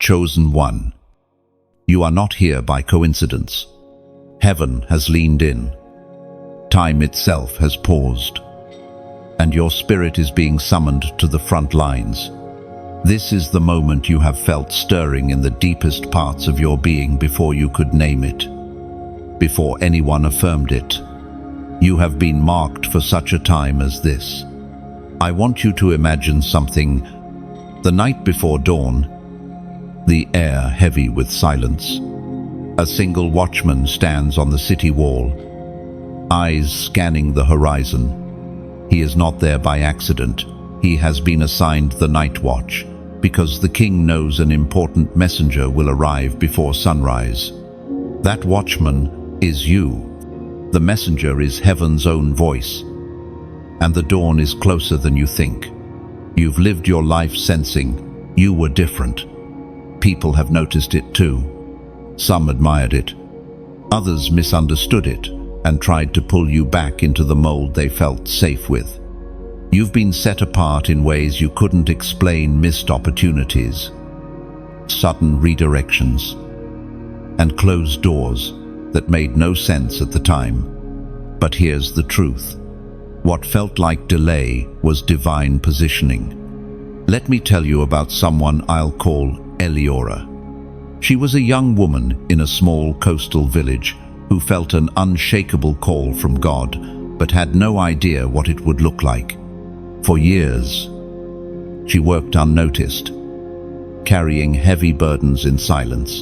chosen one. You are not here by coincidence. Heaven has leaned in. Time itself has paused. And your spirit is being summoned to the front lines. This is the moment you have felt stirring in the deepest parts of your being before you could name it, before anyone affirmed it. You have been marked for such a time as this. I want you to imagine something. The night before dawn, the air heavy with silence. A single watchman stands on the city wall, eyes scanning the horizon. He is not there by accident. He has been assigned the night watch because the king knows an important messenger will arrive before sunrise. That watchman is you. The messenger is heaven's own voice. And the dawn is closer than you think. You've lived your life sensing you were different. People have noticed it too. Some admired it. Others misunderstood it and tried to pull you back into the mold they felt safe with. You've been set apart in ways you couldn't explain, missed opportunities, sudden redirections, and closed doors that made no sense at the time. But here's the truth. What felt like delay was divine positioning. Let me tell you about someone I'll call Eleora. She was a young woman in a small coastal village who felt an unshakable call from God, but had no idea what it would look like. For years, she worked unnoticed, carrying heavy burdens in silence.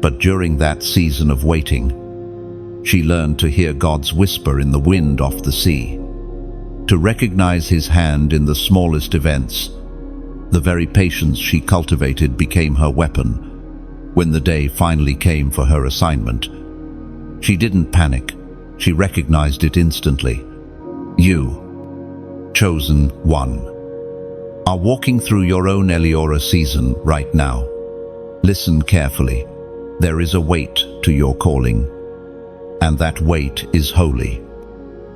But during that season of waiting, she learned to hear God's whisper in the wind off the sea, to recognize His hand in the smallest events. The very patience she cultivated became her weapon. When the day finally came for her assignment, she didn't panic. She recognized it instantly. You, chosen one, are walking through your own Eleora season right now. Listen carefully. There is a weight to your calling, and that weight is holy.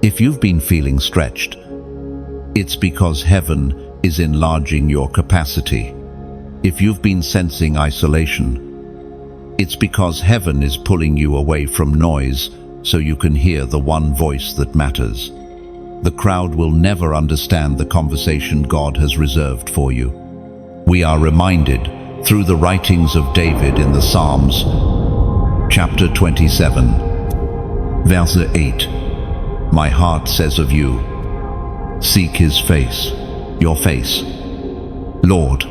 If you've been feeling stretched, it's because heaven is enlarging your capacity. If you've been sensing isolation, it's because heaven is pulling you away from noise so you can hear the one voice that matters. The crowd will never understand the conversation God has reserved for you. We are reminded through the writings of David in the Psalms, chapter 27, verse 8. My heart says of you, seek His face, your face. Lord,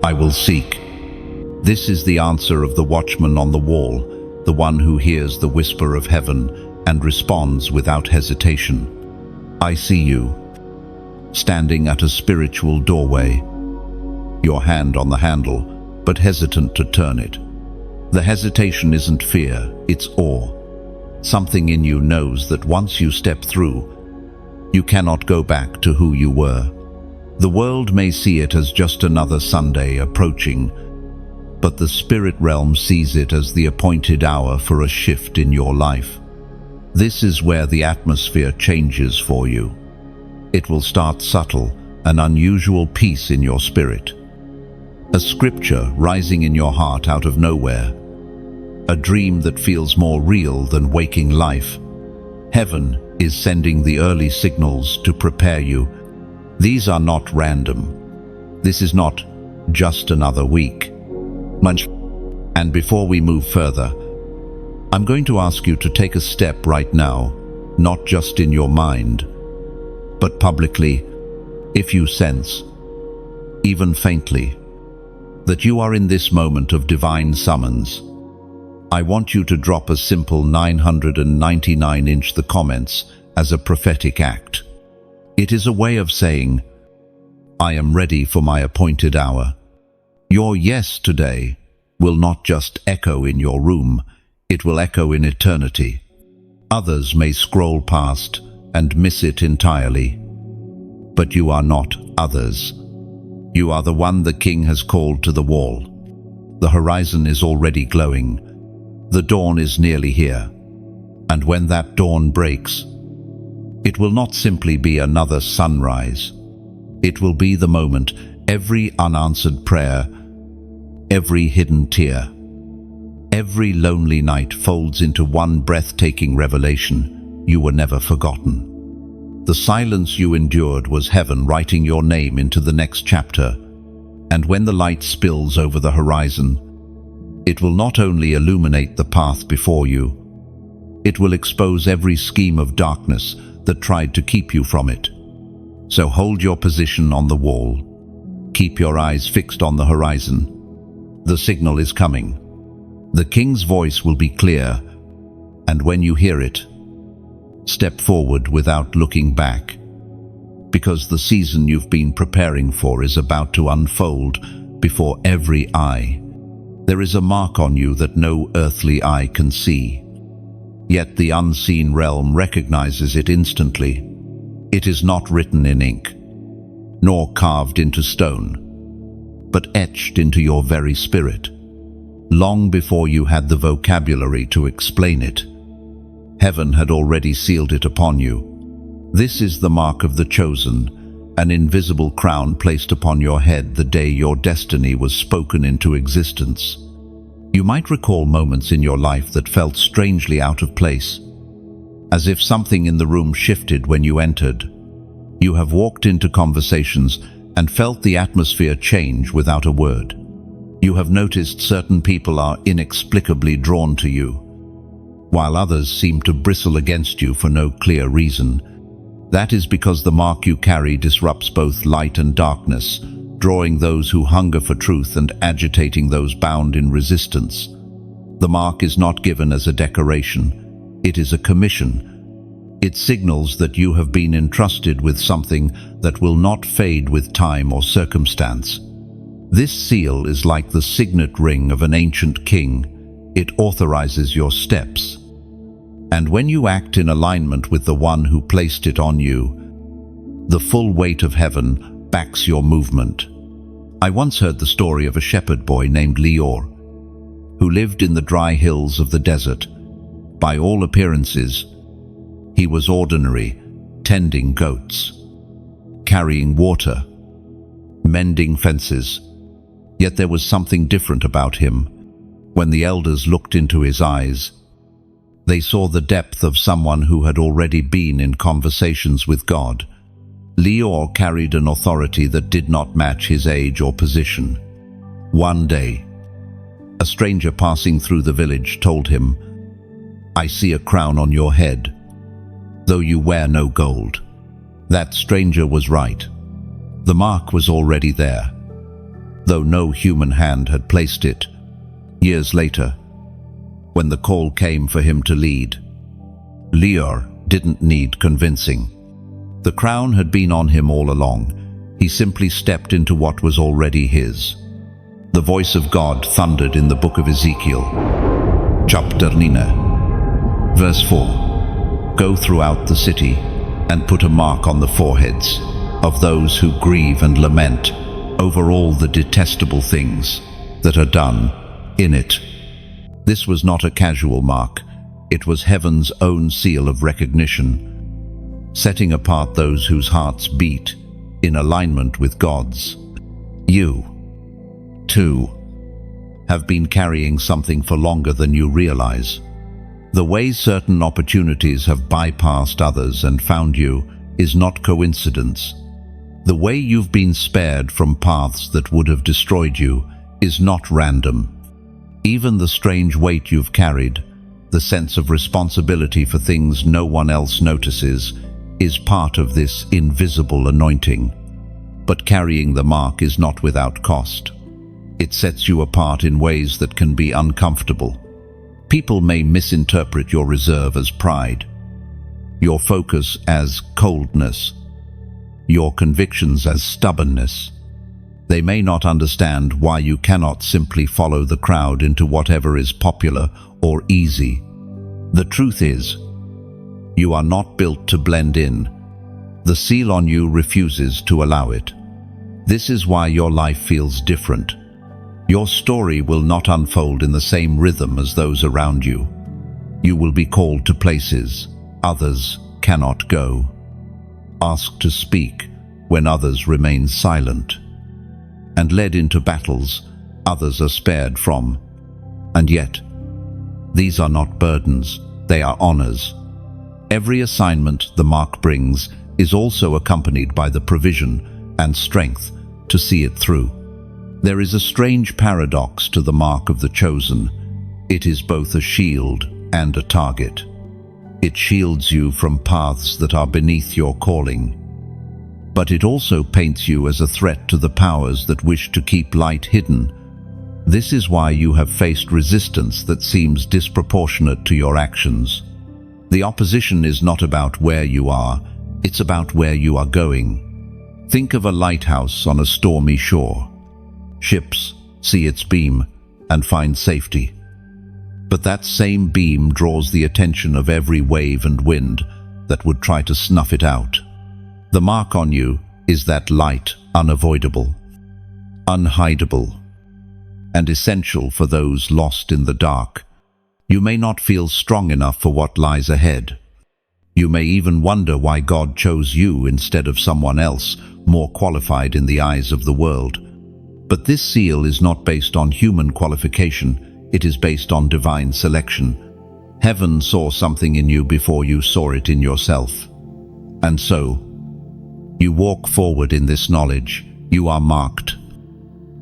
I will seek. This is the answer of the watchman on the wall, the one who hears the whisper of heaven and responds without hesitation. I see you, standing at a spiritual doorway, your hand on the handle, but hesitant to turn it. The hesitation isn't fear, it's awe. Something in you knows that once you step through, you cannot go back to who you were. The world may see it as just another Sunday approaching, but the spirit realm sees it as the appointed hour for a shift in your life. This is where the atmosphere changes for you. It will start subtle, an unusual peace in your spirit. A scripture rising in your heart out of nowhere. A dream that feels more real than waking life. Heaven is sending the early signals to prepare you. These are not random. This is not just another week. And before we move further, I'm going to ask you to take a step right now, not just in your mind, but publicly. If you sense, even faintly, that you are in this moment of divine summons, I want you to drop a simple 999 in the comments as a prophetic act. It is a way of saying, I am ready for my appointed hour. Your yes today will not just echo in your room, it will echo in eternity. Others may scroll past and miss it entirely. But you are not others. You are the one the King has called to the wall. The horizon is already glowing. The dawn is nearly here. And when that dawn breaks, it will not simply be another sunrise. It will be the moment every unanswered prayer, every hidden tear, every lonely night folds into one breathtaking revelation: you were never forgotten. The silence you endured was heaven writing your name into the next chapter, and when the light spills over the horizon, it will not only illuminate the path before you, it will expose every scheme of darkness that tried to keep you from it. So hold your position on the wall. Keep your eyes fixed on the horizon. The signal is coming. The King's voice will be clear, and when you hear it, step forward without looking back, because the season you've been preparing for is about to unfold before every eye. There is a mark on you that no earthly eye can see, yet the unseen realm recognizes it instantly. It is not written in ink, nor carved into stone, but etched into your very spirit. Long before you had the vocabulary to explain it, heaven had already sealed it upon you. This is the mark of the chosen, an invisible crown placed upon your head the day your destiny was spoken into existence. You might recall moments in your life that felt strangely out of place, as if something in the room shifted when you entered. You have walked into conversations and felt the atmosphere change without a word. You have noticed certain people are inexplicably drawn to you, while others seem to bristle against you for no clear reason. That is because the mark you carry disrupts both light and darkness, drawing those who hunger for truth and agitating those bound in resistance. The mark is not given as a decoration, it is a commission. It signals that you have been entrusted with something that will not fade with time or circumstance. This seal is like the signet ring of an ancient king. It authorizes your steps. And when you act in alignment with the one who placed it on you, the full weight of heaven backs your movement. I once heard the story of a shepherd boy named Leor, who lived in the dry hills of the desert. By all appearances, he was ordinary, tending goats, carrying water, mending fences. Yet there was something different about him. When the elders looked into his eyes, they saw the depth of someone who had already been in conversations with God. Leor carried an authority that did not match his age or position. One day, a stranger passing through the village told him, "I see a crown on your head, though you wear no gold." That stranger was right. The mark was already there, though no human hand had placed it. Years later, when the call came for him to lead, Leor didn't need convincing. The crown had been on him all along. He simply stepped into what was already his. The voice of God thundered in the book of Ezekiel, chapter 9, verse 4. "Go throughout the city and put a mark on the foreheads of those who grieve and lament over all the detestable things that are done in it." This was not a casual mark. It was heaven's own seal of recognition, setting apart those whose hearts beat in alignment with God's. You, too, have been carrying something for longer than you realize. The way certain opportunities have bypassed others and found you is not coincidence. The way you've been spared from paths that would have destroyed you is not random. Even the strange weight you've carried, the sense of responsibility for things no one else notices, is part of this invisible anointing. But carrying the mark is not without cost. It sets you apart in ways that can be uncomfortable. People may misinterpret your reserve as pride, your focus as coldness, your convictions as stubbornness. They may not understand why you cannot simply follow the crowd into whatever is popular or easy. The truth is, you are not built to blend in. The seal on you refuses to allow it. This is why your life feels different. Your story will not unfold in the same rhythm as those around you. You will be called to places others cannot go, asked to speak when others remain silent, and led into battles others are spared from. And yet, these are not burdens, they are honors. Every assignment the mark brings is also accompanied by the provision and strength to see it through. There is a strange paradox to the mark of the chosen. It is both a shield and a target. It shields you from paths that are beneath your calling, but it also paints you as a threat to the powers that wish to keep light hidden. This is why you have faced resistance that seems disproportionate to your actions. The opposition is not about where you are, it's about where you are going. Think of a lighthouse on a stormy shore. Ships see its beam and find safety. But that same beam draws the attention of every wave and wind that would try to snuff it out. The mark on you is that light, unavoidable, unhideable, and essential for those lost in the dark. You may not feel strong enough for what lies ahead. You may even wonder why God chose you instead of someone else, more qualified in the eyes of the world. But this seal is not based on human qualification, it is based on divine selection. Heaven saw something in you before you saw it in yourself. And so, you walk forward in this knowledge. You are marked,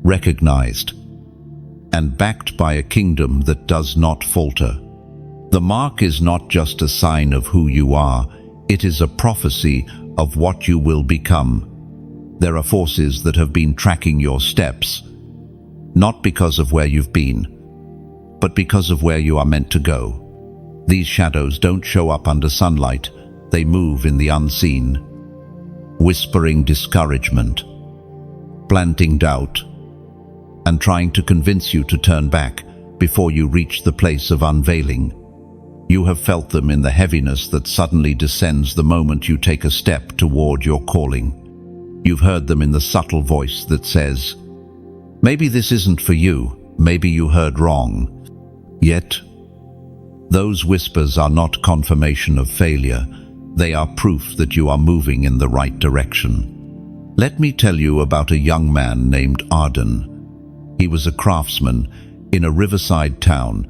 recognized, and backed by a kingdom that does not falter. The mark is not just a sign of who you are, it is a prophecy of what you will become. There are forces that have been tracking your steps, not because of where you've been, but because of where you are meant to go. These shadows don't show up under sunlight, they move in the unseen, whispering discouragement, planting doubt, and trying to convince you to turn back before you reach the place of unveiling. You have felt them in the heaviness that suddenly descends the moment you take a step toward your calling. You've heard them in the subtle voice that says, "Maybe this isn't for you, maybe you heard wrong." Yet, those whispers are not confirmation of failure, they are proof that you are moving in the right direction. Let me tell you about a young man named Arden. He was a craftsman in a riverside town,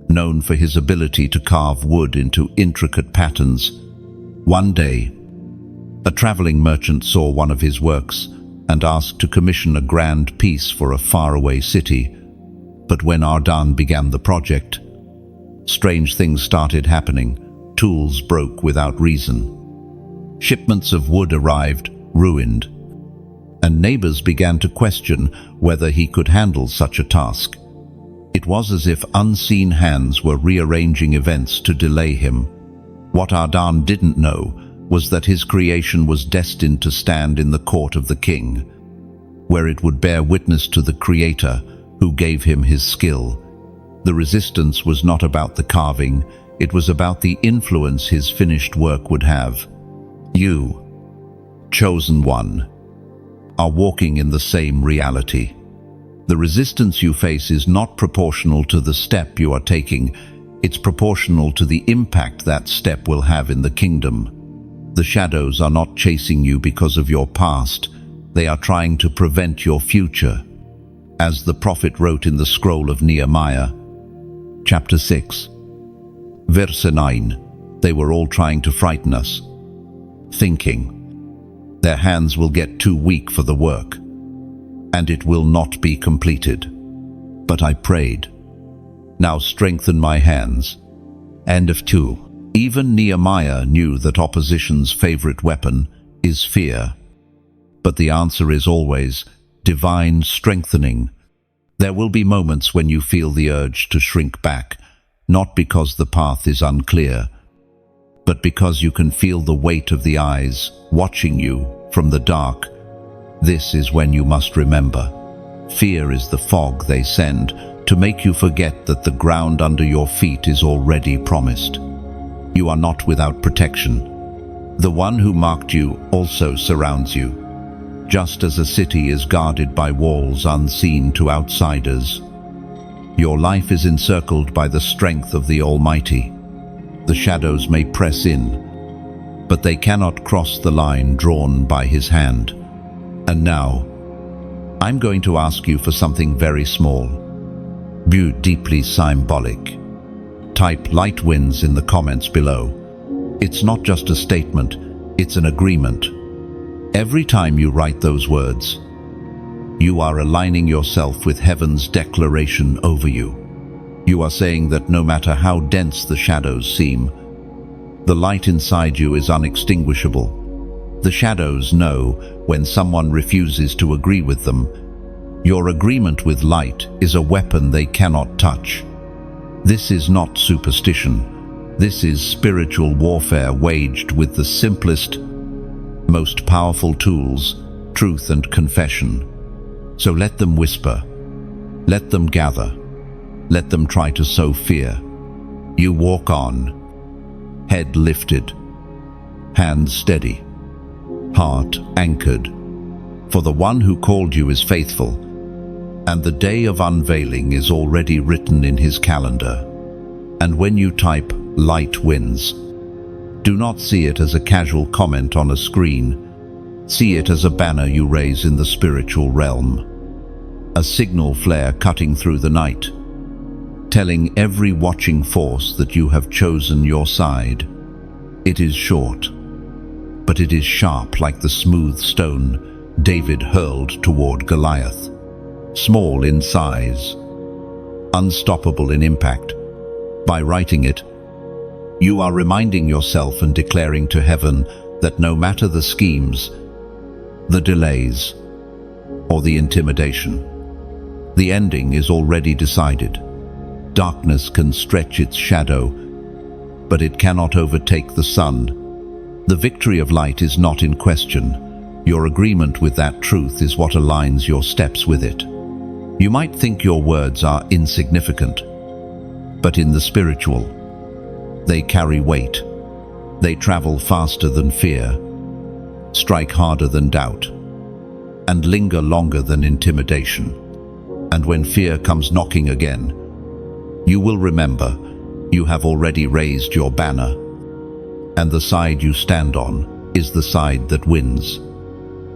known for his ability to carve wood into intricate patterns. One day, a traveling merchant saw one of his works and asked to commission a grand piece for a faraway city. But when Arden began the project, strange things started happening. Tools broke without reason. Shipments of wood arrived, ruined, and neighbors began to question whether he could handle such a task. It was as if unseen hands were rearranging events to delay him. What Arden didn't know was that his creation was destined to stand in the court of the king, where it would bear witness to the Creator who gave him his skill. The resistance was not about the carving, it was about the influence his finished work would have. You, chosen one, are walking in the same reality. The resistance you face is not proportional to the step you are taking, it's proportional to the impact that step will have in the kingdom. The shadows are not chasing you because of your past, they are trying to prevent your future. As the prophet wrote in the scroll of Nehemiah, chapter 6, verse 9, they were all trying to frighten us, thinking, their hands will get too weak for the work, and it will not be completed. But I prayed, now strengthen my hands. End of 2. Even Nehemiah knew that opposition's favorite weapon is fear. But the answer is always divine strengthening. There will be moments when you feel the urge to shrink back, not because the path is unclear, but because you can feel the weight of the eyes watching you from the dark. This is when you must remember. Fear is the fog they send to make you forget that the ground under your feet is already promised. You are not without protection. The one who marked you also surrounds you. Just as a city is guarded by walls unseen to outsiders, your life is encircled by the strength of the Almighty. The shadows may press in, but they cannot cross the line drawn by His hand. And now, I'm going to ask you for something very small, but deeply symbolic. Type "light wins" in the comments below. It's not just a statement, it's an agreement. Every time you write those words, you are aligning yourself with heaven's declaration over you. You are saying that no matter how dense the shadows seem, the light inside you is unextinguishable. The shadows know when someone refuses to agree with them. Your agreement with light is a weapon they cannot touch. This is not superstition. This is spiritual warfare waged with the simplest, most powerful tools, truth and confession. So let them whisper. Let them gather. Let them try to sow fear. You walk on, head lifted, hands steady, heart anchored. For the one who called you is faithful, and the day of unveiling is already written in his calendar. And when you type "light wins," do not see it as a casual comment on a screen. See it as a banner you raise in the spiritual realm. A signal flare cutting through the night, telling every watching force that you have chosen your side. It is short, but it is sharp like the smooth stone David hurled toward Goliath. Small in size, unstoppable in impact. By writing it, you are reminding yourself and declaring to heaven that no matter the schemes, the delays, or the intimidation, the ending is already decided. Darkness can stretch its shadow, but it cannot overtake the sun. The victory of light is not in question. Your agreement with that truth is what aligns your steps with it. You might think your words are insignificant, but in the spiritual, they carry weight. They travel faster than fear, strike harder than doubt, and linger longer than intimidation. And when fear comes knocking again, you will remember you have already raised your banner, and the side you stand on is the side that wins.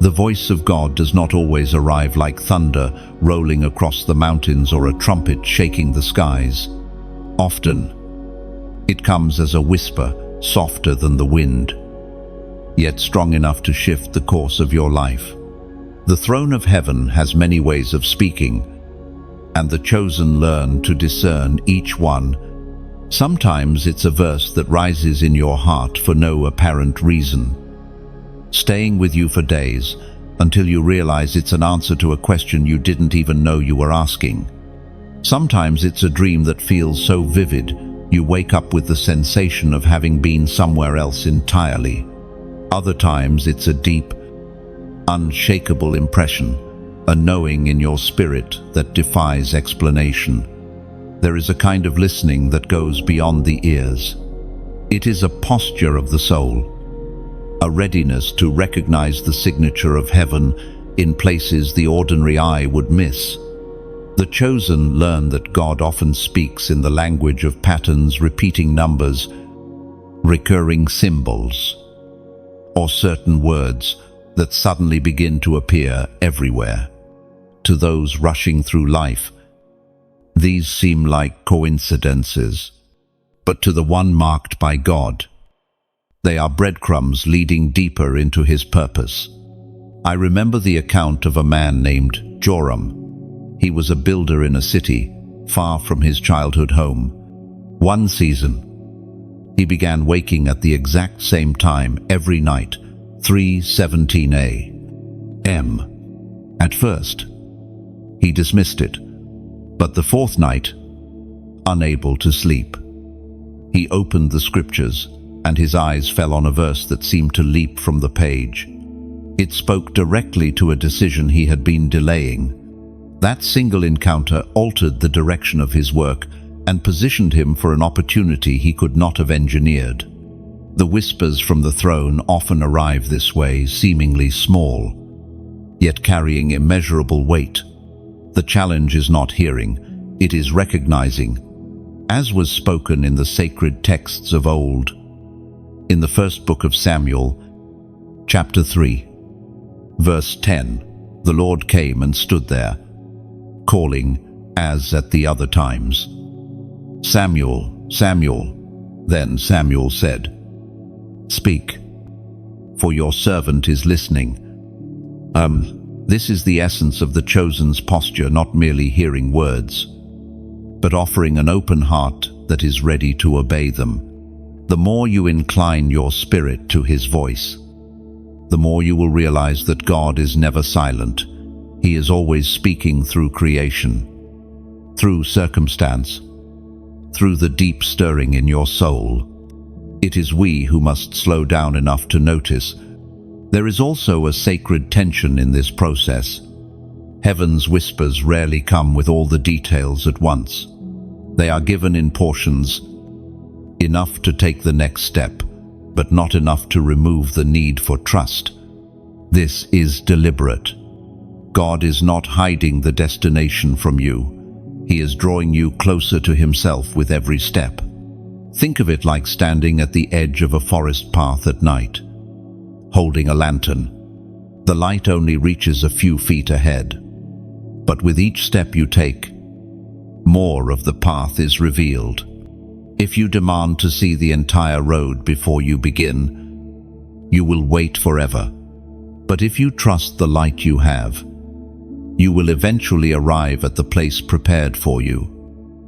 The voice of God does not always arrive like thunder rolling across the mountains or a trumpet shaking the skies. Often, it comes as a whisper, softer than the wind, yet strong enough to shift the course of your life. The throne of heaven has many ways of speaking, and the chosen learn to discern each one. Sometimes it's a verse that rises in your heart for no apparent reason, staying with you for days until you realize it's an answer to a question you didn't even know you were asking. Sometimes it's a dream that feels so vivid you wake up with the sensation of having been somewhere else entirely. Other times it's a deep, unshakable impression, a knowing in your spirit that defies explanation. There is a kind of listening that goes beyond the ears. It is a posture of the soul, a readiness to recognize the signature of heaven in places the ordinary eye would miss. The chosen learn that God often speaks in the language of patterns, repeating numbers, recurring symbols, or certain words that suddenly begin to appear everywhere. To those rushing through life, these seem like coincidences, but to the one marked by God, they are breadcrumbs leading deeper into his purpose. I remember the account of a man named Joram. He was a builder in a city far from his childhood home. One season, he began waking at the exact same time every night, 3:17 a.m. At first, he dismissed it, but the fourth night, unable to sleep, he opened the scriptures and his eyes fell on a verse that seemed to leap from the page. It spoke directly to a decision he had been delaying. That single encounter altered the direction of his work and positioned him for an opportunity he could not have engineered. The whispers from the throne often arrive this way, seemingly small, yet carrying immeasurable weight. The challenge is not hearing, it is recognizing, as was spoken in the sacred texts of old. In the first book of Samuel, chapter 3, verse 10, The Lord came and stood there, calling, as at the other times, "Samuel, Samuel." Then Samuel said, "Speak, for your servant is listening." This is the essence of the chosen's posture, not merely hearing words, but offering an open heart that is ready to obey them. The more you incline your spirit to His voice, the more you will realize that God is never silent. He is always speaking through creation, through circumstance, through the deep stirring in your soul. It is we who must slow down enough to notice. There is also a sacred tension in this process. Heaven's whispers rarely come with all the details at once. They are given in portions, enough to take the next step, but not enough to remove the need for trust. This is deliberate. God is not hiding the destination from you. He is drawing you closer to Himself with every step. Think of it like standing at the edge of a forest path at night, holding a lantern. The light only reaches a few feet ahead, but with each step you take, more of the path is revealed. If you demand to see the entire road before you begin, you will wait forever. But if you trust the light you have, you will eventually arrive at the place prepared for you.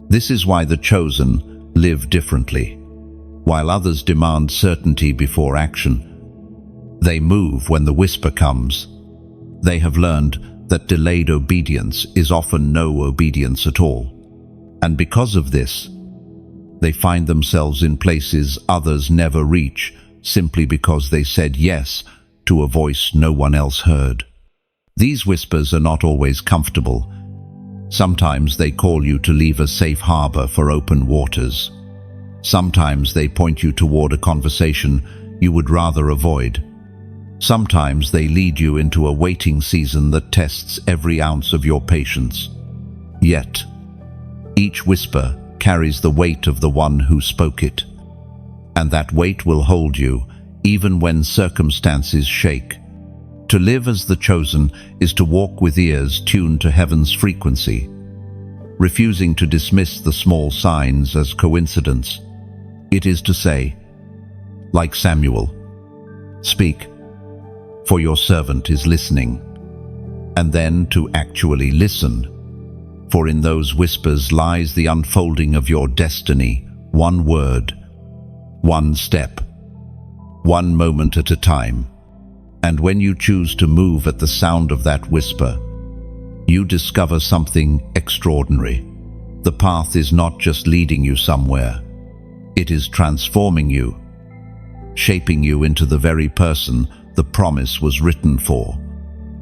This is why the chosen live differently. While others demand certainty before action, they move when the whisper comes. They have learned that delayed obedience is often no obedience at all. And because of this, they find themselves in places others never reach, simply because they said yes to a voice no one else heard. These whispers are not always comfortable. Sometimes they call you to leave a safe harbor for open waters. Sometimes they point you toward a conversation you would rather avoid. Sometimes they lead you into a waiting season that tests every ounce of your patience. Yet, each whisper carries the weight of the one who spoke it, and that weight will hold you even when circumstances shake. To live as the chosen is to walk with ears tuned to heaven's frequency, refusing to dismiss the small signs as coincidence. It is to say, like Samuel, "Speak, for your servant is listening," and then to actually listen, for in those whispers lies the unfolding of your destiny, one word, one step, one moment at a time. And when you choose to move at the sound of that whisper, you discover something extraordinary. The path is not just leading you somewhere. It is transforming you, shaping you into the very person the promise was written for.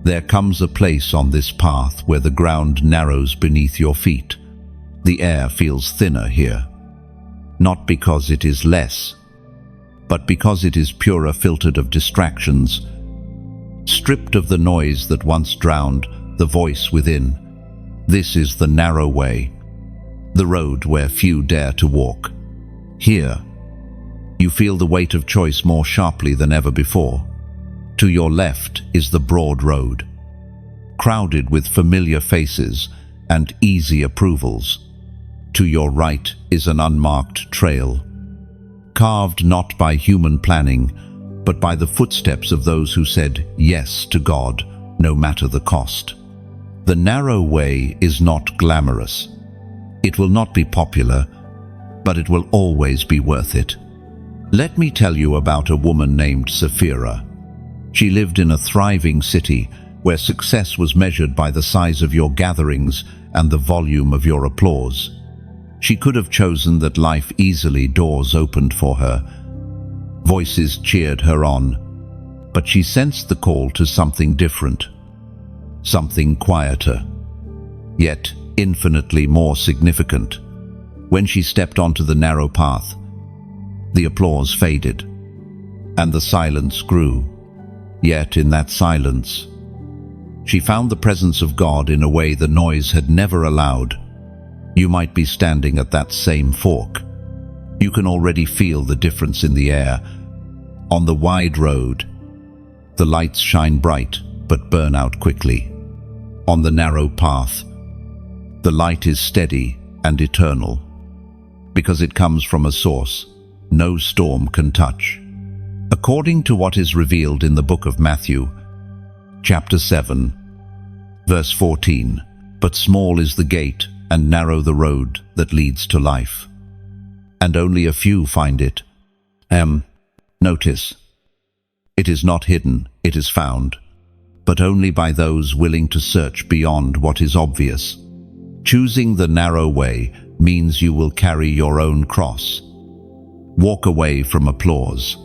There comes a place on this path where the ground narrows beneath your feet. The air feels thinner here, not because it is less, but because it is purer, filtered of distractions, stripped of the noise that once drowned the voice within. This is the narrow way, the road where few dare to walk. Here, you feel the weight of choice more sharply than ever before. To your left is the broad road, crowded with familiar faces and easy approvals. To your right is an unmarked trail, carved not by human planning, but by the footsteps of those who said yes to God, no matter the cost. The narrow way is not glamorous. It will not be popular, but it will always be worth it. Let me tell you about a woman named Sapphira. She lived in a thriving city where success was measured by the size of your gatherings and the volume of your applause. She could have chosen that life easily, doors opened for her. Voices cheered her on, but she sensed the call to something different, something quieter, yet infinitely more significant. When she stepped onto the narrow path, the applause faded, and the silence grew. Yet in that silence, she found the presence of God in a way the noise had never allowed. You might be standing at that same fork. You can already feel the difference in the air. On the wide road, the lights shine bright but burn out quickly. On the narrow path, the light is steady and eternal, because it comes from a source no storm can touch. According to what is revealed in the book of Matthew, chapter 7, verse 14, "But small is the gate and narrow the road that leads to life, and only a few find it." Notice, it is not hidden, it is found, but only by those willing to search beyond what is obvious. Choosing the narrow way means you will carry your own cross, walk away from applause,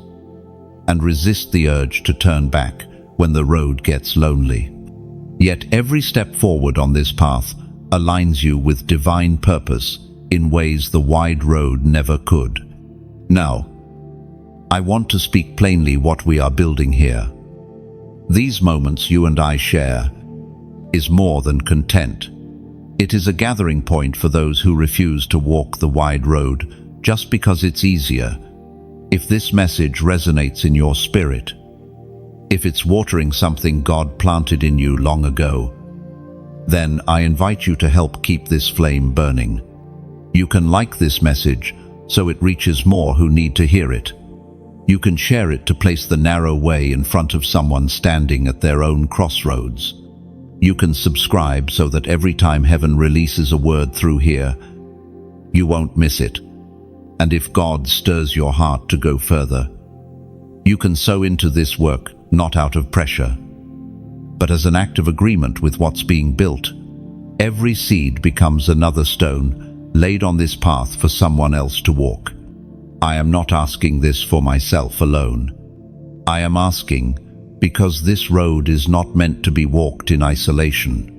and resist the urge to turn back when the road gets lonely. Yet every step forward on this path aligns you with divine purpose in ways the wide road never could. Now, I want to speak plainly what we are building here. These moments you and I share is more than content. It is a gathering point for those who refuse to walk the wide road just because it's easier. If this message resonates in your spirit, if it's watering something God planted in you long ago, then I invite you to help keep this flame burning. You can like this message so it reaches more who need to hear it. You can share it to place the narrow way in front of someone standing at their own crossroads. You can subscribe so that every time heaven releases a word through here, you won't miss it. And if God stirs your heart to go further, you can sow into this work not out of pressure, but as an act of agreement with what's being built. Every seed becomes another stone laid on this path for someone else to walk. I am not asking this for myself alone. I am asking because this road is not meant to be walked in isolation.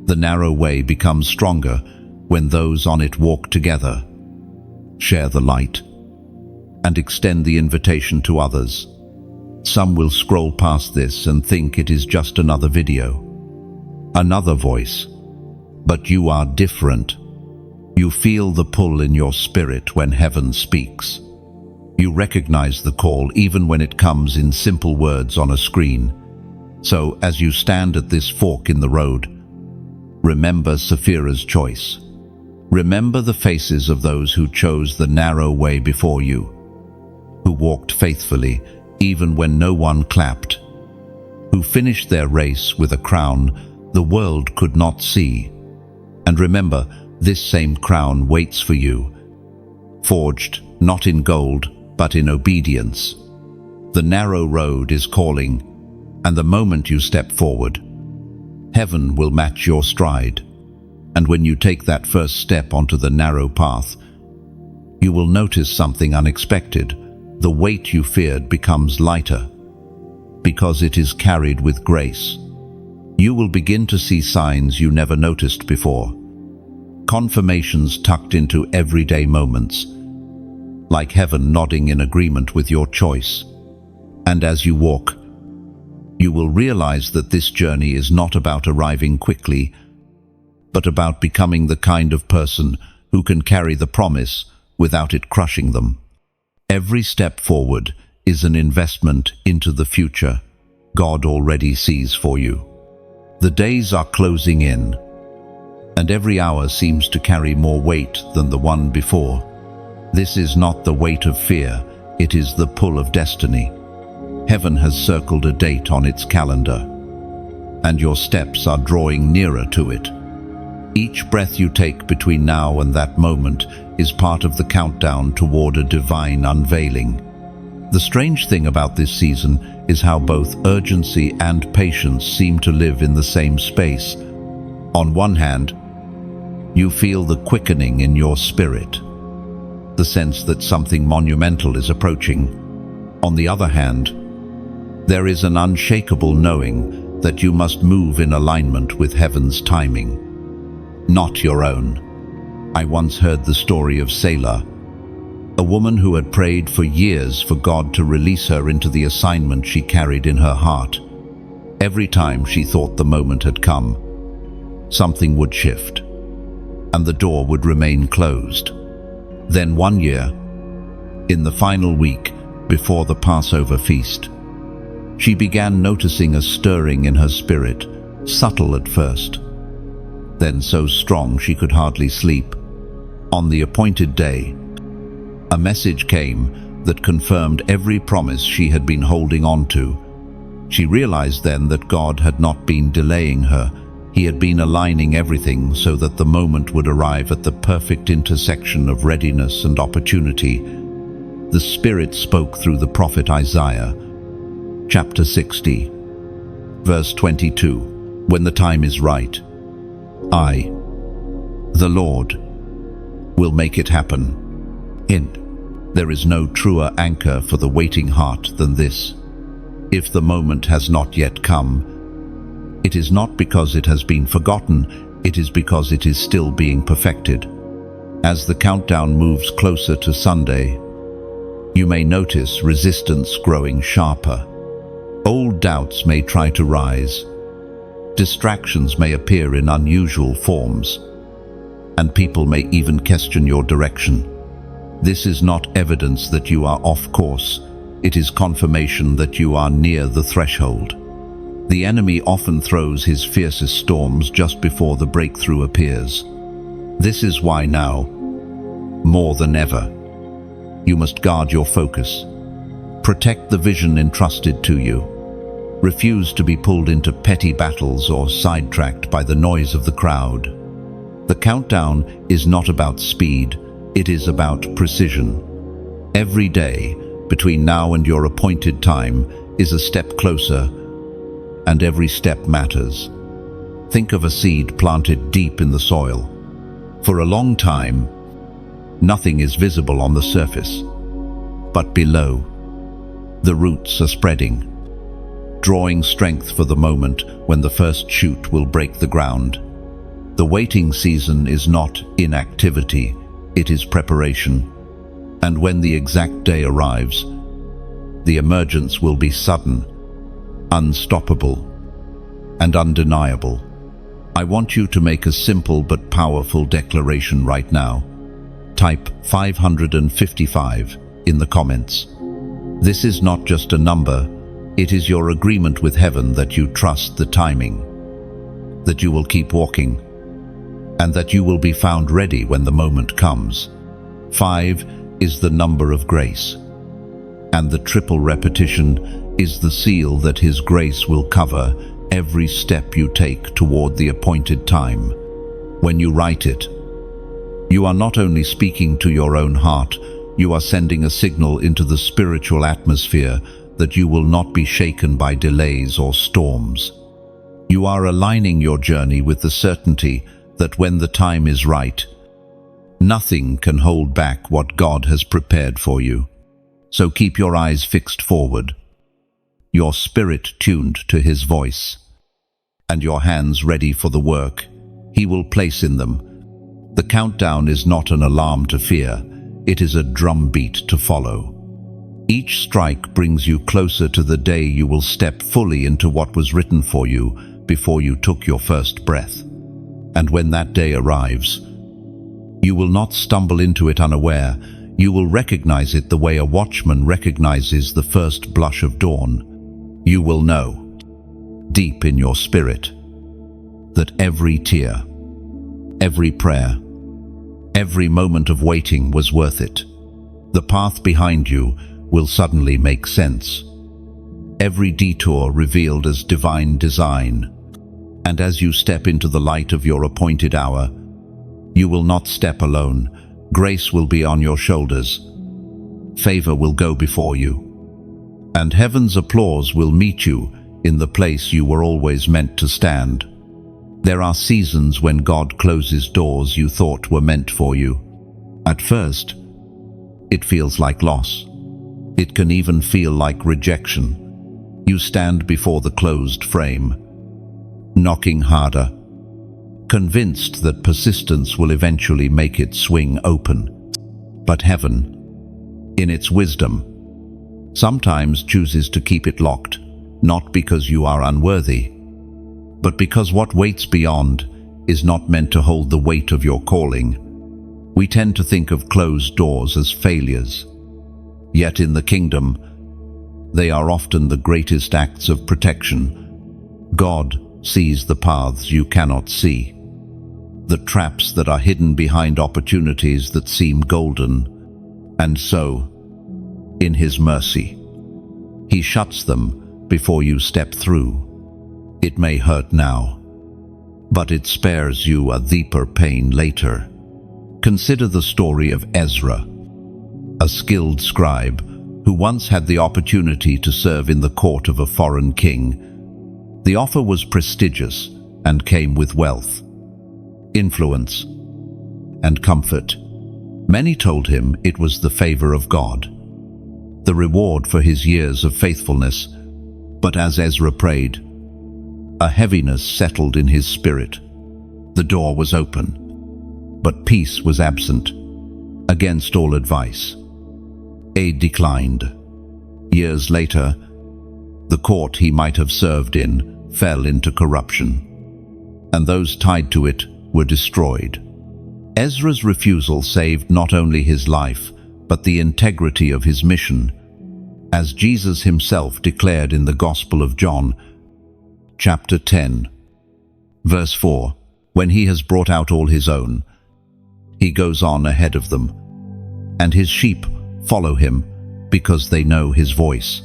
The narrow way becomes stronger when those on it walk together. Share the light and extend the invitation to others. Some will scroll past this and think it is just another video, another voice. But you are different. You feel the pull in your spirit when heaven speaks. You recognize the call even when it comes in simple words on a screen. So as you stand at this fork in the road, remember Sapphira's choice. Remember the faces of those who chose the narrow way before you, who walked faithfully even when no one clapped, who finished their race with a crown the world could not see. And remember, this same crown waits for you, forged not in gold, but in obedience. The narrow road is calling, and the moment you step forward, heaven will match your stride. And when you take that first step onto the narrow path, you will notice something unexpected. The weight you feared becomes lighter, because it is carried with grace. You will begin to see signs you never noticed before, confirmations tucked into everyday moments, like heaven nodding in agreement with your choice. And as you walk, you will realize that this journey is not about arriving quickly, but about becoming the kind of person who can carry the promise without it crushing them. Every step forward is an investment into the future God already sees for you. The days are closing in, and every hour seems to carry more weight than the one before. This is not the weight of fear, it is the pull of destiny. Heaven has circled a date on its calendar, and your steps are drawing nearer to it. Each breath you take between now and that moment is part of the countdown toward a divine unveiling. The strange thing about this season is how both urgency and patience seem to live in the same space. On one hand, you feel the quickening in your spirit, the sense that something monumental is approaching. On the other hand, there is an unshakable knowing that you must move in alignment with heaven's timing, not your own. I once heard the story of Selah, a woman who had prayed for years for God to release her into the assignment she carried in her heart. Every time she thought the moment had come, something would shift, and the door would remain closed. Then one year, in the final week before the Passover feast, she began noticing a stirring in her spirit, subtle at first, then so strong she could hardly sleep. On the appointed day, a message came that confirmed every promise she had been holding on to. She realized then that God had not been delaying her. He had been aligning everything so that the moment would arrive at the perfect intersection of readiness and opportunity. The Spirit spoke through the prophet Isaiah, chapter 60, verse 22. When the time is right, I, the Lord, will make it happen. Hint: there is no truer anchor for the waiting heart than this. If the moment has not yet come, it is not because it has been forgotten, it is because it is still being perfected. As the countdown moves closer to Sunday, you may notice resistance growing sharper. Old doubts may try to rise. Distractions may appear in unusual forms, and people may even question your direction. This is not evidence that you are off course. It is confirmation that you are near the threshold. The enemy often throws his fiercest storms just before the breakthrough appears. This is why now, more than ever, you must guard your focus. Protect the vision entrusted to you. Refuse to be pulled into petty battles or sidetracked by the noise of the crowd. The countdown is not about speed, it is about precision. Every day, between now and your appointed time, is a step closer, and every step matters. Think of a seed planted deep in the soil. For a long time, nothing is visible on the surface, but below, the roots are spreading, drawing strength for the moment when the first shoot will break the ground. The waiting season is not inactivity, it is preparation. And when the exact day arrives, the emergence will be sudden, unstoppable, and undeniable. I want you to make a simple but powerful declaration right now. Type 555 in the comments. This is not just a number, it is your agreement with heaven that you trust the timing, that you will keep walking, and that you will be found ready when the moment comes. 5 is the number of grace, and the triple repetition is the seal that His grace will cover every step you take toward the appointed time. When you write it, you are not only speaking to your own heart, you are sending a signal into the spiritual atmosphere that you will not be shaken by delays or storms. You are aligning your journey with the certainty that when the time is right, nothing can hold back what God has prepared for you. So keep your eyes fixed forward, your spirit tuned to His voice, and your hands ready for the work He will place in them. The countdown is not an alarm to fear, it is a drumbeat to follow. Each strike brings you closer to the day you will step fully into what was written for you before you took your first breath. And when that day arrives, you will not stumble into it unaware. You will recognize it the way a watchman recognizes the first blush of dawn. You will know, deep in your spirit, that every tear, every prayer, every moment of waiting was worth it. The path behind you will suddenly make sense. Every detour revealed as divine design. And as you step into the light of your appointed hour, you will not step alone. Grace will be on your shoulders. Favor will go before you. And heaven's applause will meet you in the place you were always meant to stand. There are seasons when God closes doors you thought were meant for you. At first, it feels like loss. It can even feel like rejection. You stand before the closed frame, knocking harder, convinced that persistence will eventually make it swing open. But heaven, in its wisdom, sometimes chooses to keep it locked, not because you are unworthy, but because what waits beyond is not meant to hold the weight of your calling. We tend to think of closed doors as failures, yet in the kingdom, they are often the greatest acts of protection. God sees the paths you cannot see, the traps that are hidden behind opportunities that seem golden, and so, in His mercy, He shuts them before you step through. It may hurt now, but it spares you a deeper pain later. Consider the story of Ezra, a skilled scribe who once had the opportunity to serve in the court of a foreign king. The offer was prestigious and came with wealth, influence, and comfort. Many told him it was the favor of God, the reward for his years of faithfulness. But as Ezra prayed, a heaviness settled in his spirit. The door was open, but peace was absent. Against all advice, aid declined. Years later, the court he might have served in fell into corruption, and those tied to it were destroyed. Ezra's refusal saved not only his life, but the integrity of his mission, as Jesus himself declared in the Gospel of John, chapter 10, verse 4, "When he has brought out all his own, he goes on ahead of them, and his sheep follow him because they know his voice."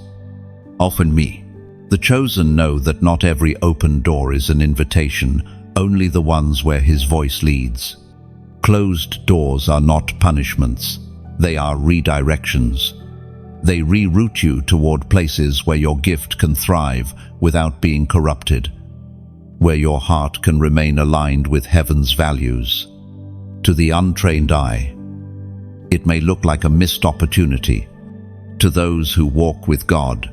Often me, the chosen, know that not every open door is an invitation, only the ones where his voice leads. Closed doors are not punishments, they are redirections. They reroute you toward places where your gift can thrive without being corrupted, where your heart can remain aligned with heaven's values. To the untrained eye, it may look like a missed opportunity. To those who walk with God,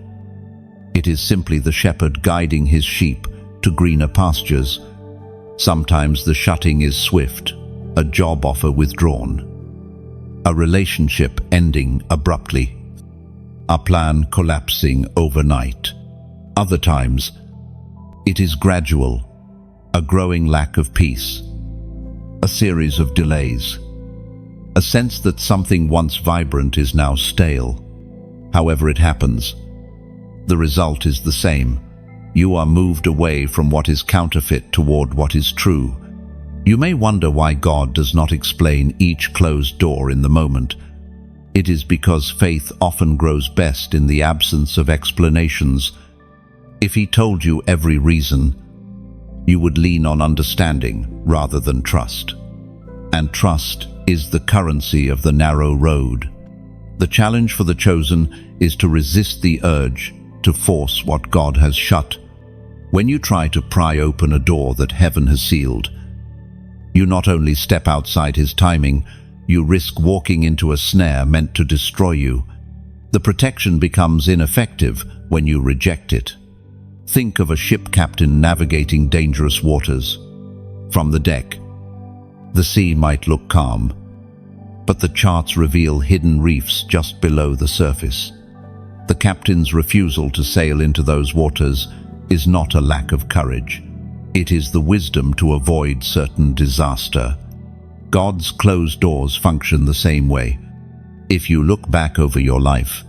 it is simply the shepherd guiding his sheep to greener pastures. Sometimes the shutting is swift, a job offer withdrawn, a relationship ending abruptly, a plan collapsing overnight. Other times, it is gradual, a growing lack of peace, a series of delays, a sense that something once vibrant is now stale. However it happens, the result is the same. You are moved away from what is counterfeit toward what is true. You may wonder why God does not explain each closed door in the moment. It is because faith often grows best in the absence of explanations. If He told you every reason, you would lean on understanding rather than trust. And trust is the currency of the narrow road. The challenge for the chosen is to resist the urge to force what God has shut. When you try to pry open a door that heaven has sealed, you not only step outside His timing, you risk walking into a snare meant to destroy you. The protection becomes ineffective when you reject it. Think of a ship captain navigating dangerous waters. From the deck, the sea might look calm, but the charts reveal hidden reefs just below the surface. The captain's refusal to sail into those waters is not a lack of courage. It is the wisdom to avoid certain disaster. God's closed doors function the same way. If you look back over your life,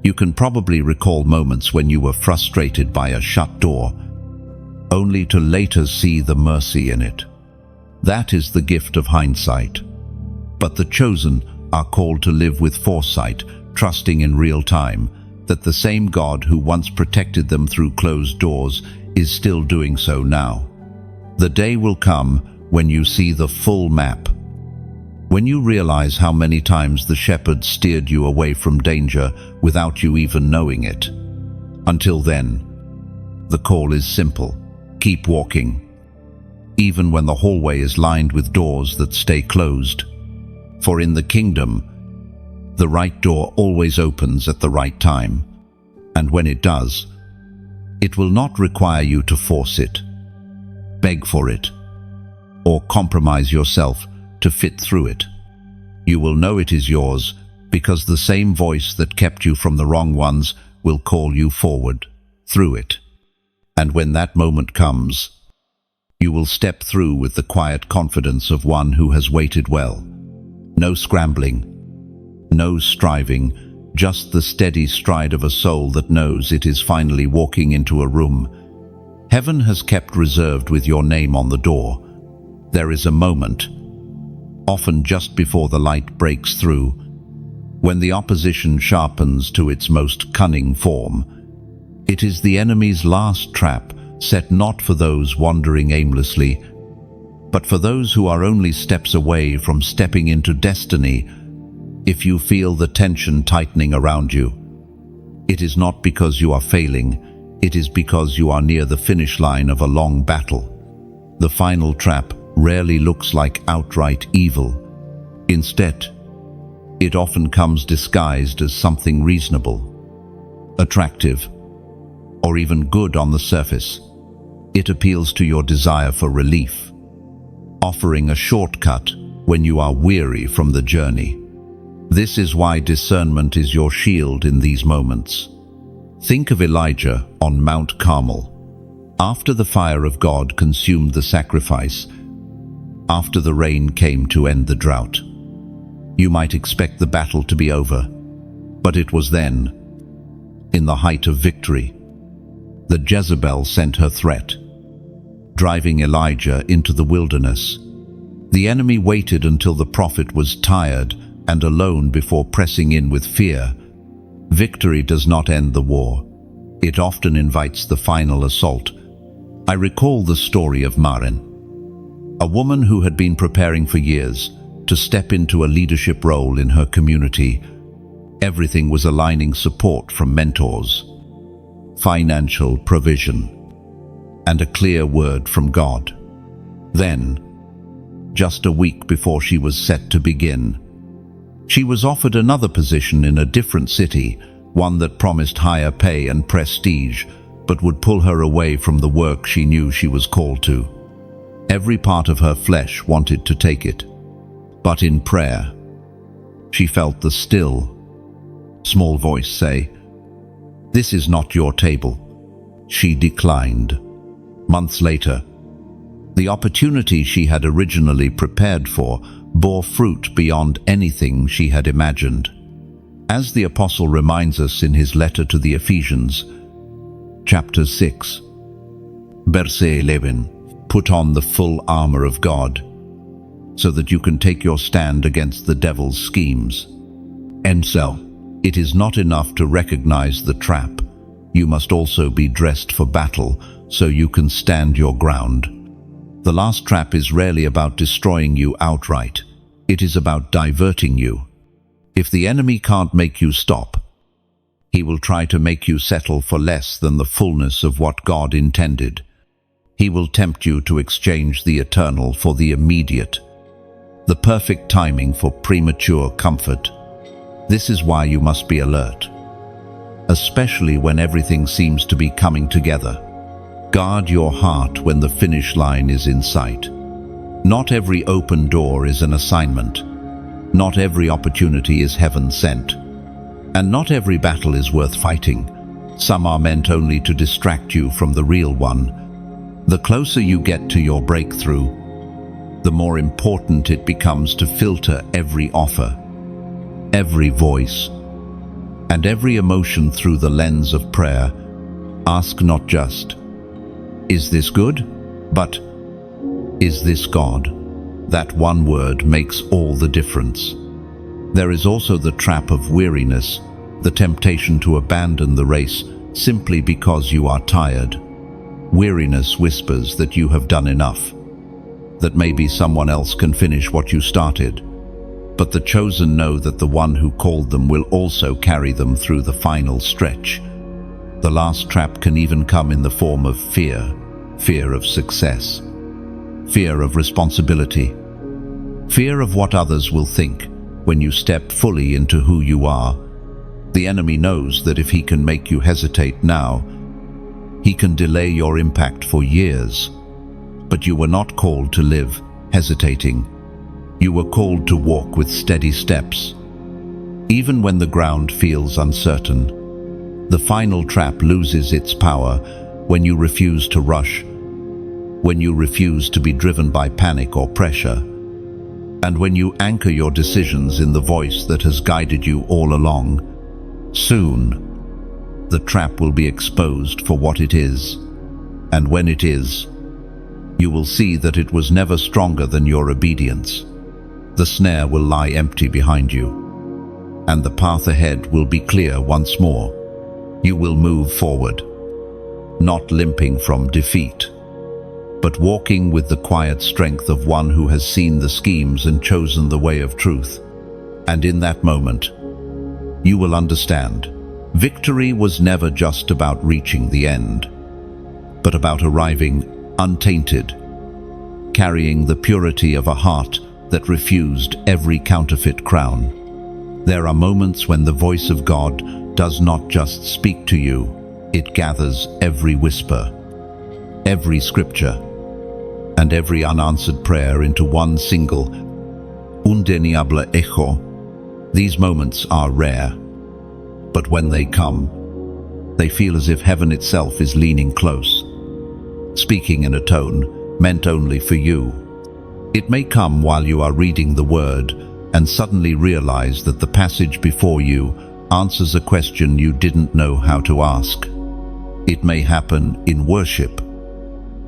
you can probably recall moments when you were frustrated by a shut door, only to later see the mercy in it. That is the gift of hindsight. But the chosen are called to live with foresight, trusting in real time that the same God who once protected them through closed doors is still doing so now. The day will come when you see the full map, when you realize how many times the shepherd steered you away from danger without you even knowing it. Until then, the call is simple: keep walking, even when the hallway is lined with doors that stay closed. For in the kingdom, the right door always opens at the right time, and when it does, it will not require you to force it, beg for it, or compromise yourself to fit through it. You will know it is yours because the same voice that kept you from the wrong ones will call you forward through it. And when that moment comes, you will step through with the quiet confidence of one who has waited well. No scrambling, no striving, just the steady stride of a soul that knows it is finally walking into a room Heaven has kept reserved with your name on the door. There is a moment, often just before the light breaks through, when the opposition sharpens to its most cunning form. It is the enemy's last trap, set not for those wandering aimlessly, but for those who are only steps away from stepping into destiny. If you feel the tension tightening around you, it is not because you are failing, it is because you are near the finish line of a long battle. The final trap rarely looks like outright evil. Instead, it often comes disguised as something reasonable, attractive, or even good on the surface. It appeals to your desire for relief, offering a shortcut when you are weary from the journey. This is why discernment is your shield in these moments. Think of Elijah on Mount Carmel. After the fire of God consumed the sacrifice, after the rain came to end the drought, you might expect the battle to be over, but it was then, in the height of victory, that Jezebel sent her threat, driving Elijah into the wilderness. The enemy waited until the prophet was tired and alone before pressing in with fear. Victory does not end the war. It often invites the final assault. I recall the story of Maren, a woman who had been preparing for years to step into a leadership role in her community. Everything was aligning: support from mentors, financial provision, and a clear word from God. Then, just a week before she was set to begin, she was offered another position in a different city, one that promised higher pay and prestige, but would pull her away from the work she knew she was called to. Every part of her flesh wanted to take it, but in prayer, she felt the still, small voice say, "This is not your table." She declined. Months later, the opportunity she had originally prepared for bore fruit beyond anything she had imagined. As the apostle reminds us in his letter to the Ephesians, chapter 6, verse 11, "Put on the full armor of God, so that you can take your stand against the devil's schemes." And so, it is not enough to recognize the trap. You must also be dressed for battle so you can stand your ground. The last trap is rarely about destroying you outright. It is about diverting you. If the enemy can't make you stop, he will try to make you settle for less than the fullness of what God intended. He will tempt you to exchange the eternal for the immediate, the perfect timing for premature comfort. This is why you must be alert, especially when everything seems to be coming together. Guard your heart when the finish line is in sight. Not every open door is an assignment. Not every opportunity is heaven sent. And not every battle is worth fighting. Some are meant only to distract you from the real one. The closer you get to your breakthrough, the more important it becomes to filter every offer, every voice, and every emotion through the lens of prayer. Ask not just, "Is this good?" but, "Is this God?" That one word makes all the difference. There is also the trap of weariness, the temptation to abandon the race simply because you are tired. Weariness whispers that you have done enough, that maybe someone else can finish what you started. But the chosen know that the one who called them will also carry them through the final stretch. The last trap can even come in the form of fear, fear of success, fear of responsibility, fear of what others will think when you step fully into who you are. The enemy knows that if he can make you hesitate now, he can delay your impact for years. But you were not called to live hesitating. You were called to walk with steady steps. Even when the ground feels uncertain, the final trap loses its power when you refuse to rush, when you refuse to be driven by panic or pressure, and when you anchor your decisions in the voice that has guided you all along. Soon, the trap will be exposed for what it is: And when it is, you will see that it was never stronger than your obedience. The snare will lie empty behind you, and the path ahead will be clear once more. You will move forward, not limping from defeat, but walking with the quiet strength of one who has seen the schemes and chosen the way of truth. And in that moment, you will understand, victory was never just about reaching the end, but about arriving untainted, carrying the purity of a heart that refused every counterfeit crown. There are moments when the voice of God does not just speak to you, it gathers every whisper, every scripture, and every unanswered prayer into one single, undeniable echo. These moments are rare, but when they come, they feel as if heaven itself is leaning close, speaking in a tone meant only for you. It may come while you are reading the Word and suddenly realize that the passage before you answers a question you didn't know how to ask. It may happen in worship,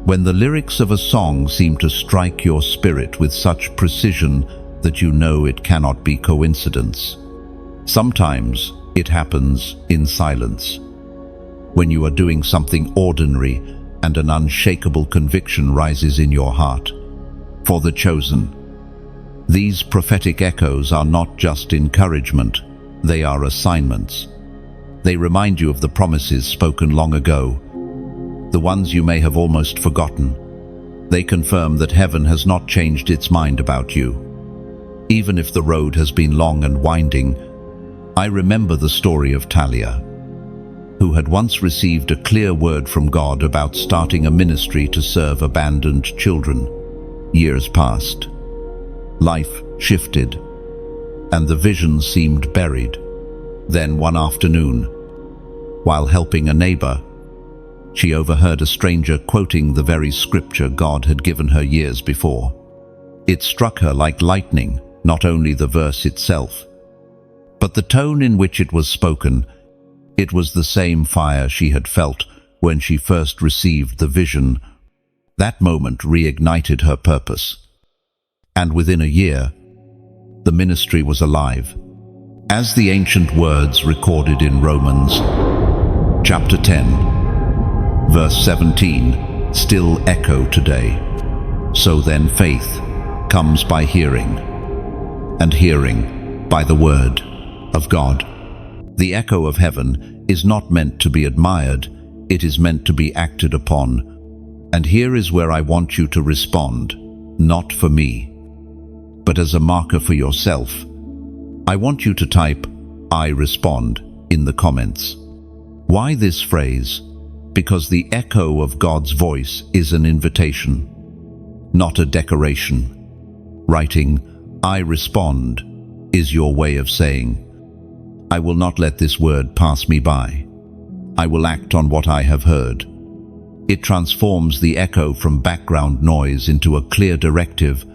when the lyrics of a song seem to strike your spirit with such precision that you know it cannot be coincidence. Sometimes it happens in silence, when you are doing something ordinary and an unshakable conviction rises in your heart. For the chosen, these prophetic echoes are not just encouragement, they are assignments. They remind you of the promises spoken long ago, the ones you may have almost forgotten. They confirm that heaven has not changed its mind about you. Even if the road has been long and winding, I remember the story of Talia, who had once received a clear word from God about starting a ministry to serve abandoned children. Years passed. Life shifted, and the vision seemed buried. Then one afternoon, while helping a neighbor, she overheard a stranger quoting the very scripture God had given her years before. It struck her like lightning, not only the verse itself, but the tone in which it was spoken. It was the same fire she had felt when she first received the vision. That moment reignited her purpose. And within a year, the ministry was alive, as the ancient words recorded in Romans chapter 10, verse 17, still echo today. So then faith comes by hearing, and hearing by the word of God. The echo of heaven is not meant to be admired, it is meant to be acted upon. And here is where I want you to respond, not for me, but as a marker for yourself. I want you to type, "I respond," in the comments. Why this phrase? Because the echo of God's voice is an invitation, not a decoration. Writing, "I respond," is your way of saying, I will not let this word pass me by. I will act on what I have heard. It transforms the echo from background noise into a clear directive.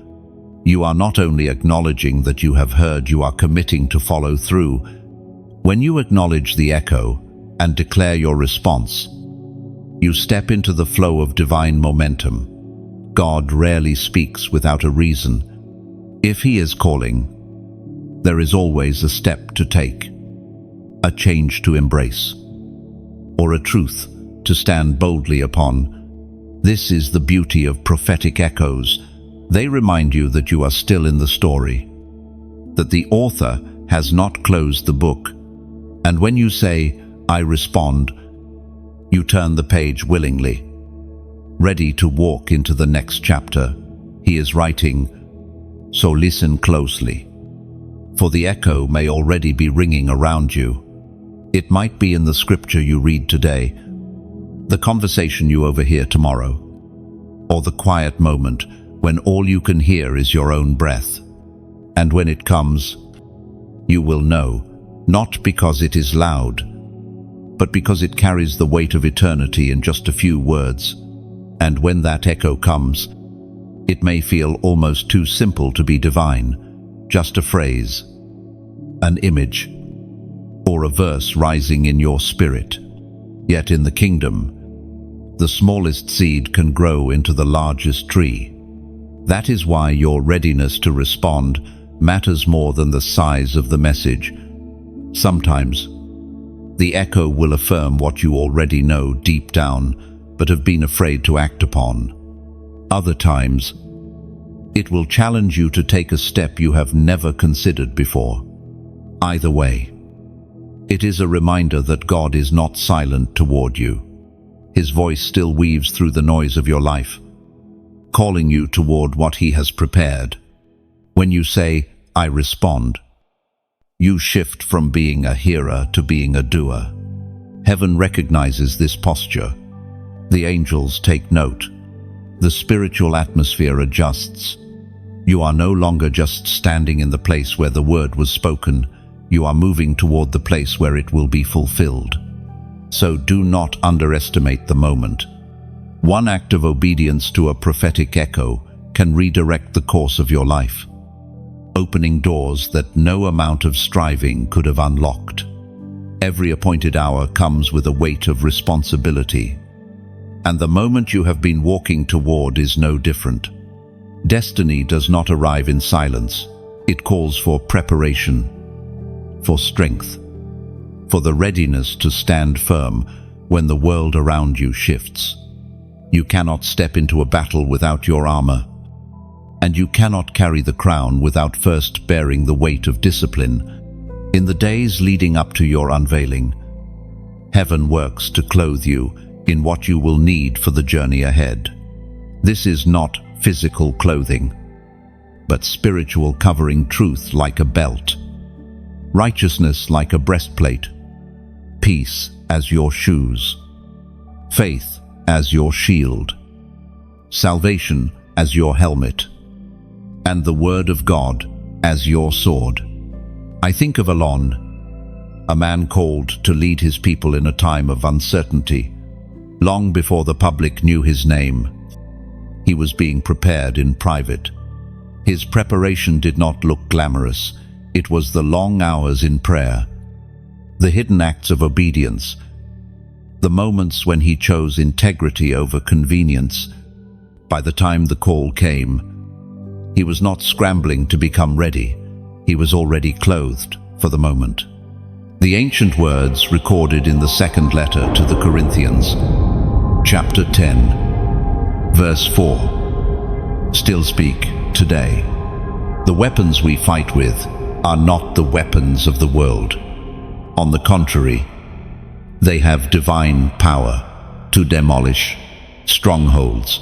You are not only acknowledging that you have heard, you are committing to follow through. When you acknowledge the echo and declare your response, you step into the flow of divine momentum. God rarely speaks without a reason. If He is calling, there is always a step to take, a change to embrace, or a truth to stand boldly upon. This is the beauty of prophetic echoes. They remind you that you are still in the story, that the author has not closed the book. And when you say, "I respond," you turn the page willingly, ready to walk into the next chapter. He is writing, so listen closely, for the echo may already be ringing around you. It might be in the scripture you read today, the conversation you overhear tomorrow, or the quiet moment when all you can hear is your own breath. And when it comes, you will know, not because it is loud, but because it carries the weight of eternity in just a few words. And when that echo comes, it may feel almost too simple to be divine, just a phrase, an image, or a verse rising in your spirit. Yet in the kingdom, The smallest seed can grow into the largest tree. That is why your readiness to respond matters more than the size of the message. Sometimes, the echo will affirm what you already know deep down, but have been afraid to act upon. Other times, it will challenge you to take a step you have never considered before. Either way, it is a reminder that God is not silent toward you. His voice still weaves through the noise of your life, calling you toward what He has prepared. When you say, "I respond," you shift from being a hearer to being a doer. Heaven recognizes this posture. The angels take note. The spiritual atmosphere adjusts. You are no longer just standing in the place where the word was spoken. You are moving toward the place where it will be fulfilled. So do not underestimate the moment. One act of obedience to a prophetic echo can redirect the course of your life, opening doors that no amount of striving could have unlocked. Every appointed hour comes with a weight of responsibility, and the moment you have been walking toward is no different. Destiny does not arrive in silence. It calls for preparation, for strength, for the readiness to stand firm when the world around you shifts. You cannot step into a battle without your armor, and you cannot carry the crown without first bearing the weight of discipline. In the days leading up to your unveiling, heaven works to clothe you in what you will need for the journey ahead. This is not physical clothing, but spiritual covering, truth like a belt, righteousness like a breastplate, peace as your shoes, faith as your shield, salvation as your helmet, and the Word of God as your sword. I think of Elon, a man called to lead his people in a time of uncertainty. Long before the public knew his name, he was being prepared in private. His preparation did not look glamorous. It was the long hours in prayer, the hidden acts of obedience, the moments when he chose integrity over convenience. By the time the call came, he was not scrambling to become ready. He was already clothed for the moment. The ancient words recorded in the second letter to the Corinthians, chapter 10, verse 4, still speak today. The weapons we fight with are not the weapons of the world. On the contrary, they have divine power to demolish strongholds.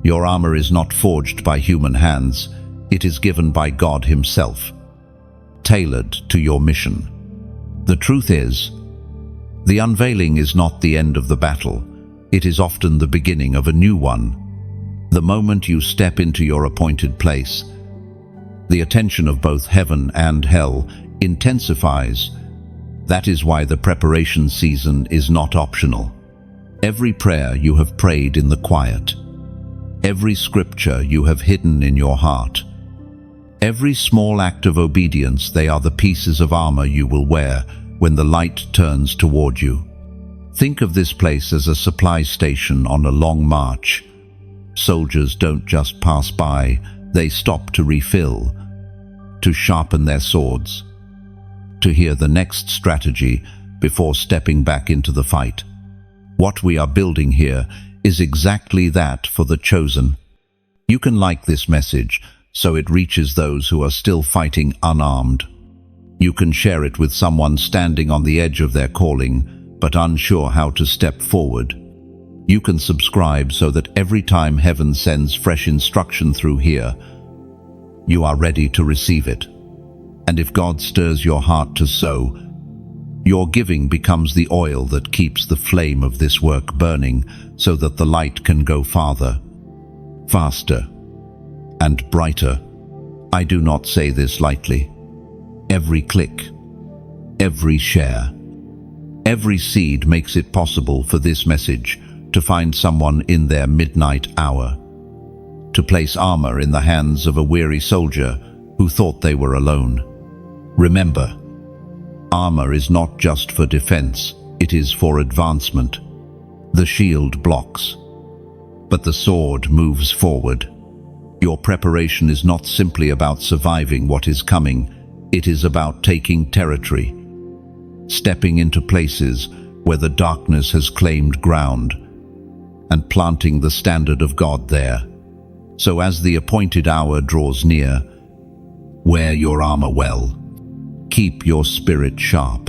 Your armor is not forged by human hands. It is given by God Himself, tailored to your mission. The truth is, the unveiling is not the end of the battle. It is often the beginning of a new one. The moment you step into your appointed place, the attention of both heaven and hell intensifies. That is why the preparation season is not optional. Every prayer you have prayed in the quiet, every scripture you have hidden in your heart, every small act of obedience, they are the pieces of armor you will wear when the light turns toward you. Think of this place as a supply station on a long march. Soldiers don't just pass by, they stop to refill, to sharpen their swords, to hear the next strategy before stepping back into the fight. What we are building here is exactly that for the chosen. You can like this message so it reaches those who are still fighting unarmed. You can share it with someone standing on the edge of their calling but unsure how to step forward. You can subscribe so that every time heaven sends fresh instruction through here, you are ready to receive it. And if God stirs your heart to sow, your giving becomes the oil that keeps the flame of this work burning so that the light can go farther, faster, and brighter. I do not say this lightly. Every click, every share, every seed makes it possible for this message to find someone in their midnight hour, to place armor in the hands of a weary soldier who thought they were alone. Remember, armor is not just for defense, it is for advancement. The shield blocks, but the sword moves forward. Your preparation is not simply about surviving what is coming, it is about taking territory, stepping into places where the darkness has claimed ground, and planting the standard of God there. So as the appointed hour draws near, wear your armor well. Keep your spirit sharp,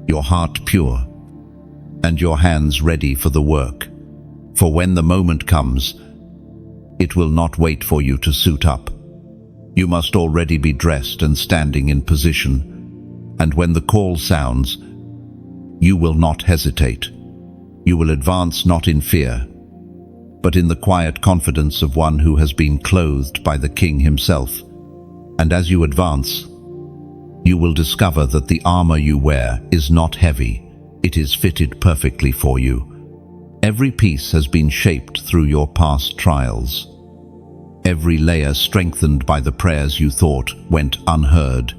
your heart pure, and your hands ready for the work. For when the moment comes, it will not wait for you to suit up. You must already be dressed and standing in position, and when the call sounds, you will not hesitate. You will advance not in fear, but in the quiet confidence of one who has been clothed by the King himself. And as you advance, you will discover that the armor you wear is not heavy, it is fitted perfectly for you. Every piece has been shaped through your past trials. Every layer strengthened by the prayers you thought went unheard.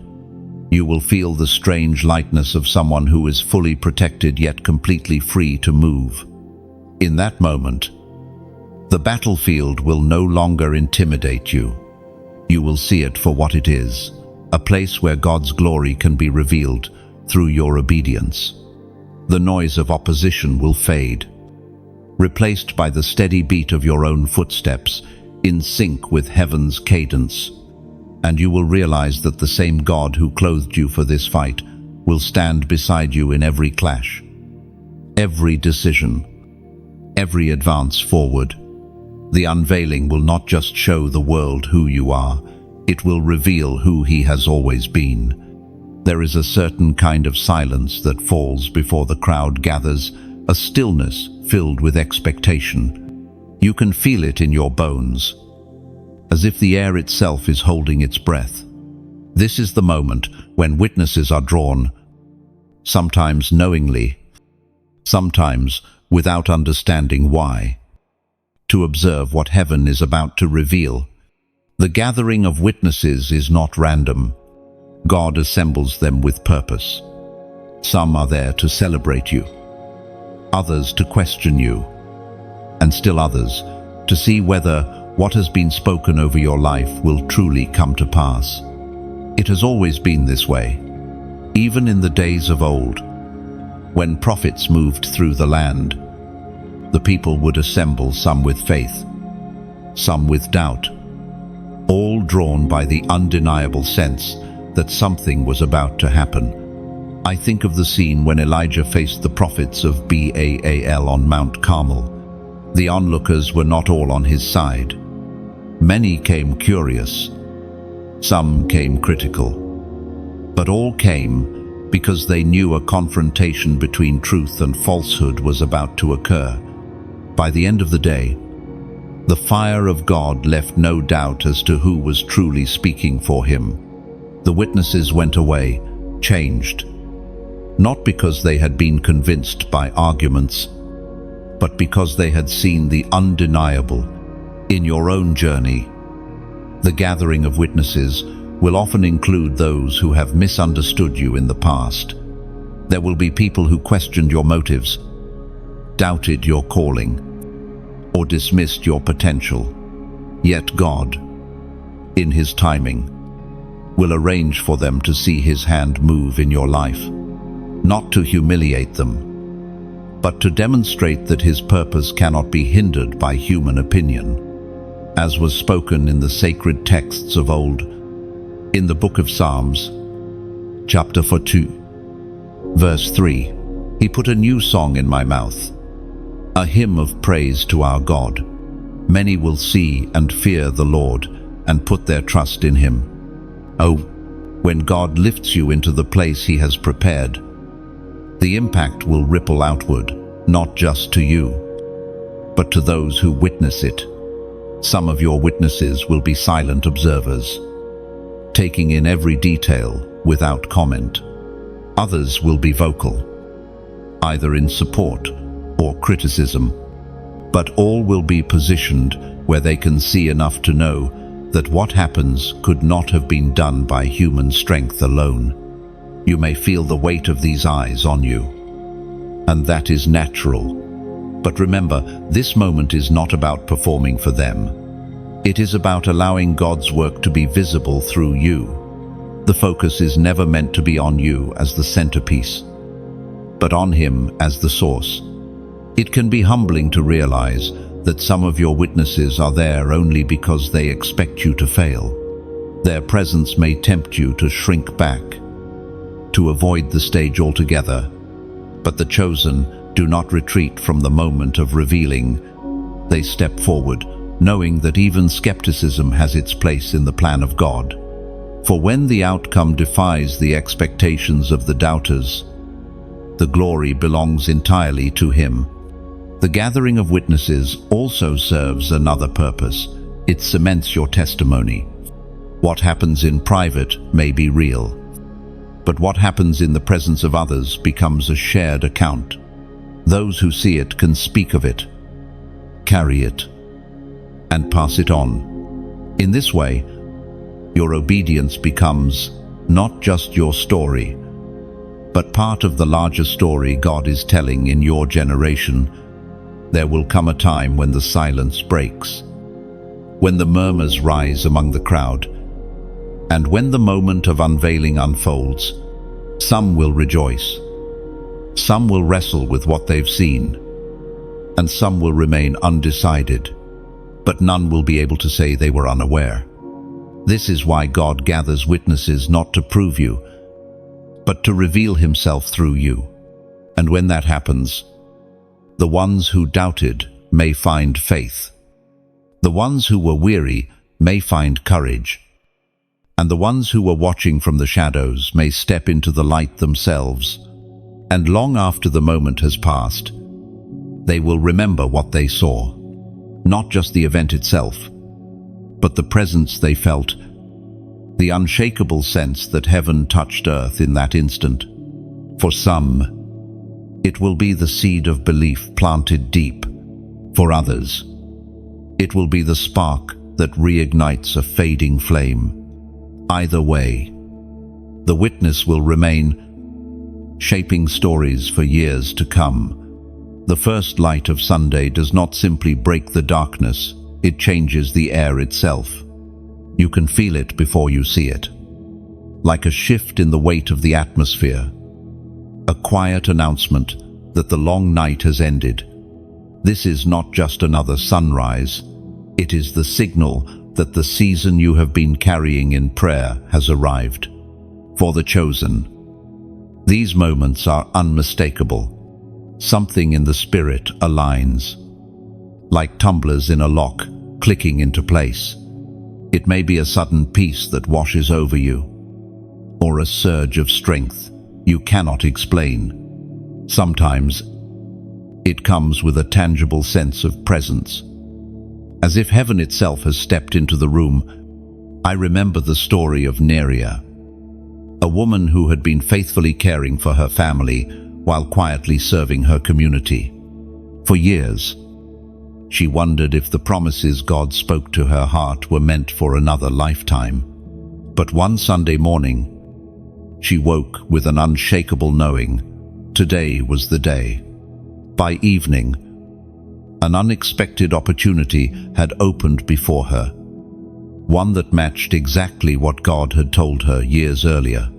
You will feel the strange lightness of someone who is fully protected yet completely free to move. In that moment, the battlefield will no longer intimidate you. You will see it for what it is, a place where God's glory can be revealed through your obedience. The noise of opposition will fade, replaced by the steady beat of your own footsteps in sync with heaven's cadence. And you will realize that the same God who clothed you for this fight will stand beside you in every clash, every decision, every advance forward. The unveiling will not just show the world who you are, it will reveal who He has always been. There is a certain kind of silence that falls before the crowd gathers, a stillness filled with expectation. You can feel it in your bones, as if the air itself is holding its breath. This is the moment when witnesses are drawn, sometimes knowingly, sometimes without understanding why, to observe what heaven is about to reveal. The gathering of witnesses is not random. God assembles them with purpose. Some are there to celebrate you, others to question you, and still others to see whether what has been spoken over your life will truly come to pass. It has always been this way, even in the days of old. When prophets moved through the land, the people would assemble, some with faith, some with doubt, all drawn by the undeniable sense that something was about to happen. I think of the scene when Elijah faced the prophets of Baal on Mount Carmel. The onlookers were not all on his side. Many came curious, some came critical, but all came because they knew a confrontation between truth and falsehood was about to occur. By the end of the day, the fire of God left no doubt as to who was truly speaking for Him. The witnesses went away, changed, not because they had been convinced by arguments, but because they had seen the undeniable in your own journey. The gathering of witnesses will often include those who have misunderstood you in the past. There will be people who questioned your motives, doubted your calling, or dismissed your potential. Yet God, in His timing, will arrange for them to see His hand move in your life, not to humiliate them, but to demonstrate that His purpose cannot be hindered by human opinion. As was spoken in the sacred texts of old, in the book of Psalms, chapter 42, verse 3, He put a new song in my mouth, a hymn of praise to our God. Many will see and fear the Lord and put their trust in Him. Oh, when God lifts you into the place He has prepared, the impact will ripple outward, not just to you, but to those who witness it. Some of your witnesses will be silent observers, taking in every detail without comment. Others will be vocal, either in support or criticism, but all will be positioned where they can see enough to know that what happens could not have been done by human strength alone. You may feel the weight of these eyes on you, and that is natural. But remember, this moment is not about performing for them. It is about allowing God's work to be visible through you. The focus is never meant to be on you as the centerpiece, but on Him as the source. It can be humbling to realize that some of your witnesses are there only because they expect you to fail. Their presence may tempt you to shrink back, to avoid the stage altogether, but the chosen do not retreat from the moment of revealing. They step forward, knowing that even skepticism has its place in the plan of God. For when the outcome defies the expectations of the doubters, the glory belongs entirely to Him. The gathering of witnesses also serves another purpose. It cements your testimony. What happens in private may be real, but what happens in the presence of others becomes a shared account. Those who see it can speak of it, carry it, and pass it on. In this way, your obedience becomes not just your story, but part of the larger story God is telling in your generation. There will come a time when the silence breaks, when the murmurs rise among the crowd, and when the moment of unveiling unfolds. Some will rejoice, some will wrestle with what they've seen, and some will remain undecided, but none will be able to say they were unaware. This is why God gathers witnesses, not to prove you, but to reveal Himself through you. And when that happens, the ones who doubted may find faith. The ones who were weary may find courage. And the ones who were watching from the shadows may step into the light themselves. And long after the moment has passed, they will remember what they saw. Not just the event itself, but the presence they felt, the unshakable sense that heaven touched earth in that instant. For some, it will be the seed of belief planted deep. For others, it will be the spark that reignites a fading flame. Either way, the witness will remain, shaping stories for years to come. The first light of Sunday does not simply break the darkness, it changes the air itself. You can feel it before you see it. Like a shift in the weight of the atmosphere, a quiet announcement that the long night has ended. This is not just another sunrise, it is the signal that the season you have been carrying in prayer has arrived. For the chosen, these moments are unmistakable. Something in the spirit aligns, like tumblers in a lock clicking into place. It may be a sudden peace that washes over you, or a surge of strength you cannot explain. Sometimes it comes with a tangible sense of presence, as if heaven itself has stepped into the room. I remember the story of Neria, a woman who had been faithfully caring for her family while quietly serving her community. For years, she wondered if the promises God spoke to her heart were meant for another lifetime. But one Sunday morning, she woke with an unshakable knowing. Today was the day. By evening, an unexpected opportunity had opened before her, one that matched exactly what God had told her years earlier.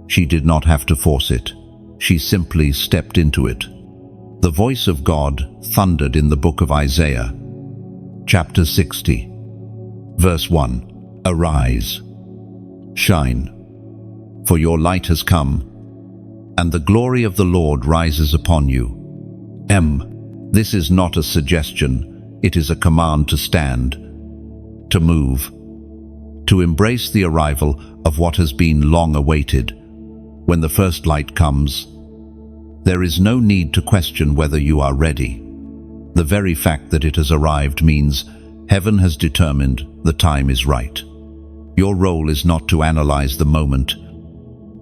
She did not have to force it. She simply stepped into it. The voice of God thundered in the book of Isaiah, chapter 60, verse 1. Arise, shine, for your light has come, and the glory of the Lord rises upon you. This is not a suggestion, it is a command to stand, to move, to embrace the arrival of what has been long awaited. When the first light comes, there is no need to question whether you are ready. The very fact that it has arrived means heaven has determined the time is right. Your role is not to analyze the moment,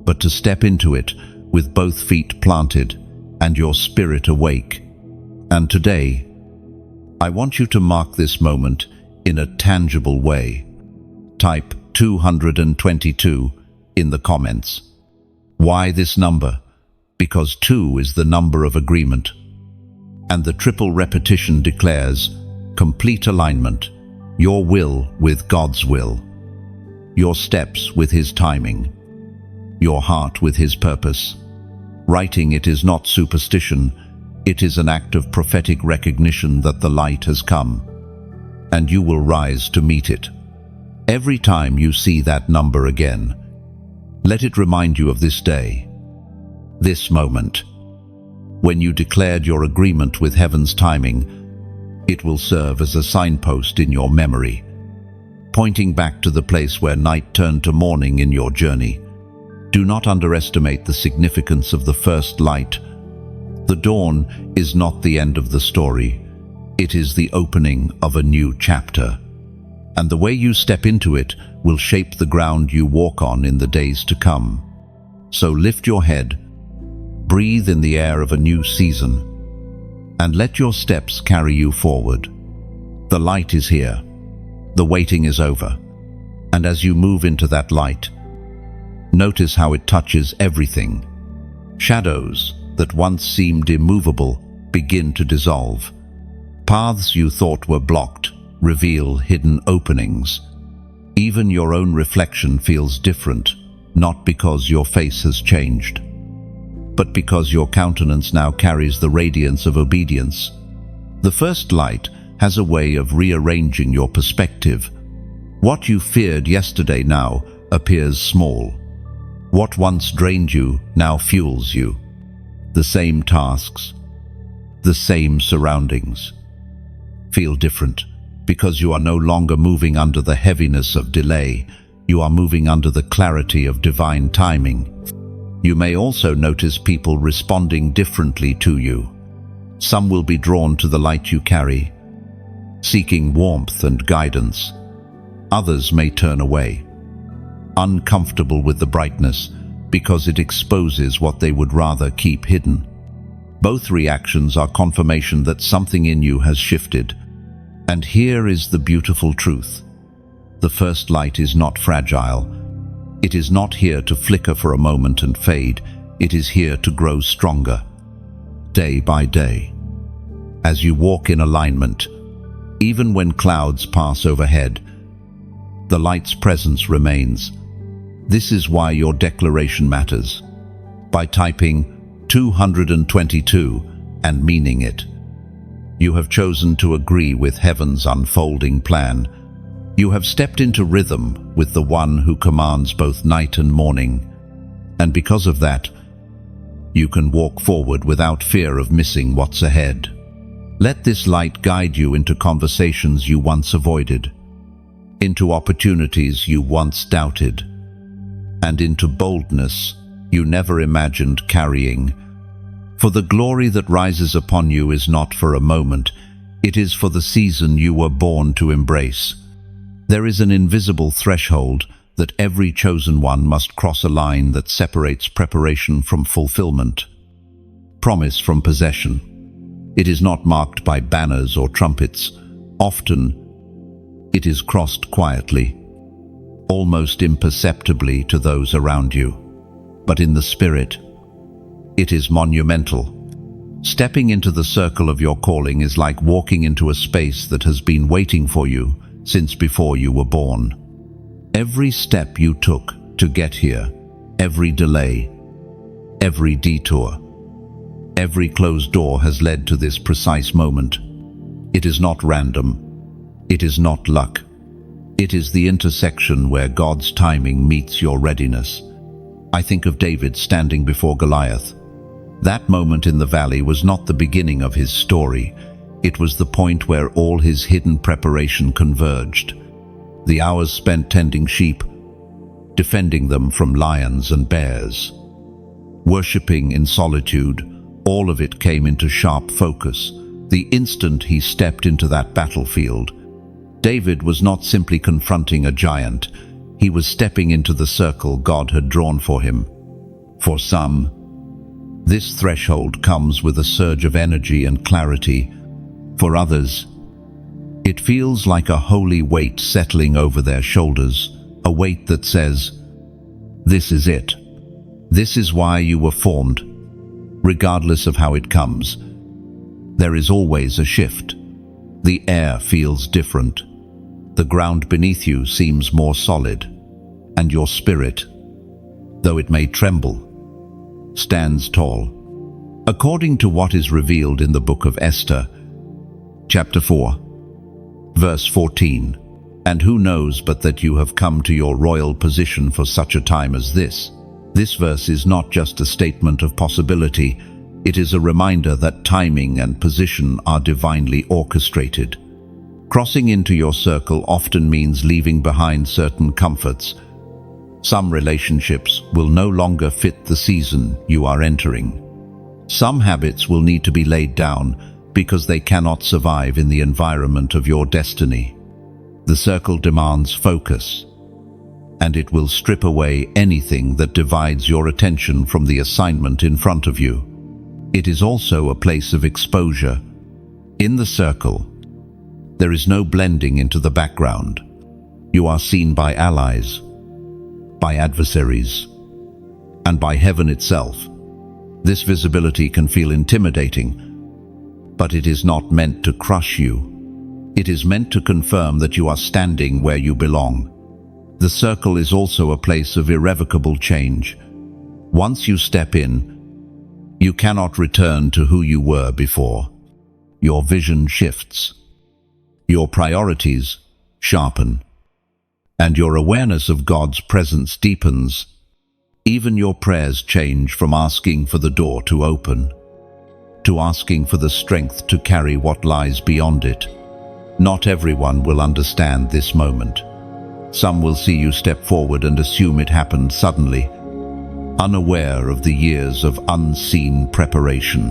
but to step into it with both feet planted and your spirit awake. And today, I want you to mark this moment in a tangible way. Type 222 in the comments. Why this number? Because 2 is the number of agreement. and the triple repetition declares complete alignment, your will with God's will, your steps with His timing, your heart with His purpose. Writing it is not superstition, it is an act of prophetic recognition that the light has come, and you will rise to meet it. Every time you see that number again, let it remind you of this day, this moment. When you declared your agreement with heaven's timing, it will serve as a signpost in your memory, pointing back to the place where night turned to morning in your journey. Do not underestimate the significance of the first light. The dawn is not the end of the story. It is the opening of a new chapter. And the way you step into it will shape the ground you walk on in the days to come. So lift your head, breathe in the air of a new season, and let your steps carry you forward. The light is here. The waiting is over. And as you move into that light, notice how it touches everything. Shadows that once seemed immovable begin to dissolve. Paths you thought were blocked reveal hidden openings. Even your own reflection feels different, not because your face has changed, but because your countenance now carries the radiance of obedience. The first light has a way of rearranging your perspective. What you feared yesterday now appears small. What once drained you now fuels you. The same tasks, the same surroundings, feel different because you are no longer moving under the heaviness of delay. You are moving under the clarity of divine timing. You may also notice people responding differently to you. Some will be drawn to the light you carry, seeking warmth and guidance. Others may turn away, uncomfortable with the brightness because it exposes what they would rather keep hidden. Both reactions are confirmation that something in you has shifted. And here is the beautiful truth. The first light is not fragile. It is not here to flicker for a moment and fade. It is here to grow stronger, day by day. As you walk in alignment, even when clouds pass overhead, the light's presence remains. This is why your declaration matters. By typing 222 and meaning it, you have chosen to agree with heaven's unfolding plan. You have stepped into rhythm with the one who commands both night and morning. And because of that, you can walk forward without fear of missing what's ahead. Let this light guide you into conversations you once avoided, into opportunities you once doubted, and into boldness you never imagined carrying. For the glory that rises upon you is not for a moment, it is for the season you were born to embrace. There is an invisible threshold that every chosen one must cross, a line that separates preparation from fulfillment, promise from possession. It is not marked by banners or trumpets. Often, it is crossed quietly, almost imperceptibly to those around you. But in the spirit, it is monumental. Stepping into the circle of your calling is like walking into a space that has been waiting for you since before you were born. Every step you took to get here, every delay, every detour, every closed door has led to this precise moment. It is not random. It is not luck. It is the intersection where God's timing meets your readiness. I think of David standing before Goliath. That moment in the valley was not the beginning of his story. It was the point where all his hidden preparation converged. The hours spent tending sheep, defending them from lions and bears, worshipping in solitude, all of it came into sharp focus. The instant he stepped into that battlefield, David was not simply confronting a giant, he was stepping into the circle God had drawn for him. For some, this threshold comes with a surge of energy and clarity. For others, it feels like a holy weight settling over their shoulders, a weight that says, "This is it. This is why you were formed, regardless of how it comes. There is always a shift. The air feels different. The ground beneath you seems more solid, and your spirit, though it may tremble, stands tall. According to what is revealed in the book of Esther, chapter 4, verse 14, "And who knows but that you have come to your royal position for such a time as this?" This verse is not just a statement of possibility, it is a reminder that timing and position are divinely orchestrated. Crossing into your circle often means leaving behind certain comforts. Some relationships will no longer fit the season you are entering. Some habits will need to be laid down because they cannot survive in the environment of your destiny. The circle demands focus, and it will strip away anything that divides your attention from the assignment in front of you. It is also a place of exposure. In the circle, there is no blending into the background. You are seen by allies, by adversaries, and by heaven itself. This visibility can feel intimidating, but it is not meant to crush you. It is meant to confirm that you are standing where you belong. The circle is also a place of irrevocable change. Once you step in, you cannot return to who you were before. Your vision shifts. Your priorities sharpen. And your awareness of God's presence deepens. Even your prayers change from asking for the door to open to asking for the strength to carry what lies beyond it. Not everyone will understand this moment. Some will see you step forward and assume it happened suddenly, unaware of the years of unseen preparation.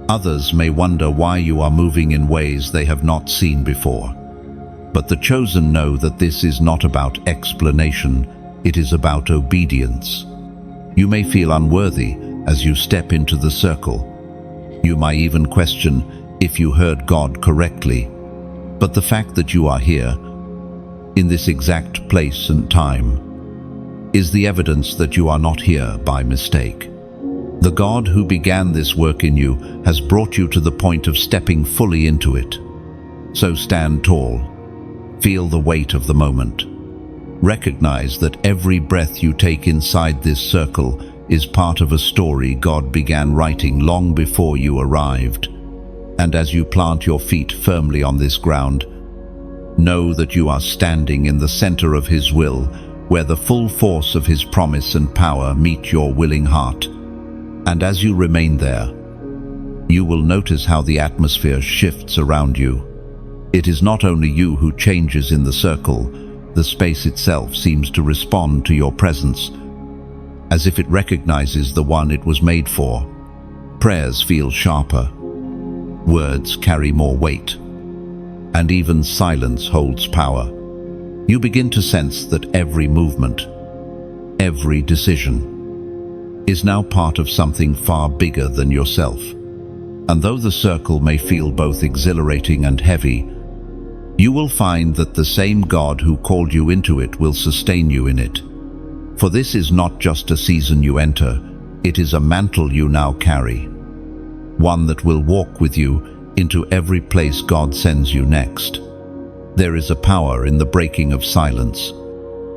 Others may wonder why you are moving in ways they have not seen before. But the chosen know that this is not about explanation, it is about obedience. You may feel unworthy as you step into the circle. You might even question if you heard God correctly. But the fact that you are here, in this exact place and time, is the evidence that you are not here by mistake. The God who began this work in you has brought you to the point of stepping fully into it. So stand tall. Feel the weight of the moment. Recognize that every breath you take inside this circle is part of a story God began writing long before you arrived. And as you plant your feet firmly on this ground, know that you are standing in the center of His will, where the full force of His promise and power meet your willing heart. And as you remain there, you will notice how the atmosphere shifts around you. It is not only you who changes in the circle, the space itself seems to respond to your presence, as if it recognizes the one it was made for. Prayers feel sharper, words carry more weight, and even silence holds power. You begin to sense that every movement, every decision, is now part of something far bigger than yourself. And though the circle may feel both exhilarating and heavy, you will find that the same God who called you into it will sustain you in it. For this is not just a season you enter, it is a mantle you now carry, one that will walk with you into every place God sends you next. There is a power in the breaking of silence.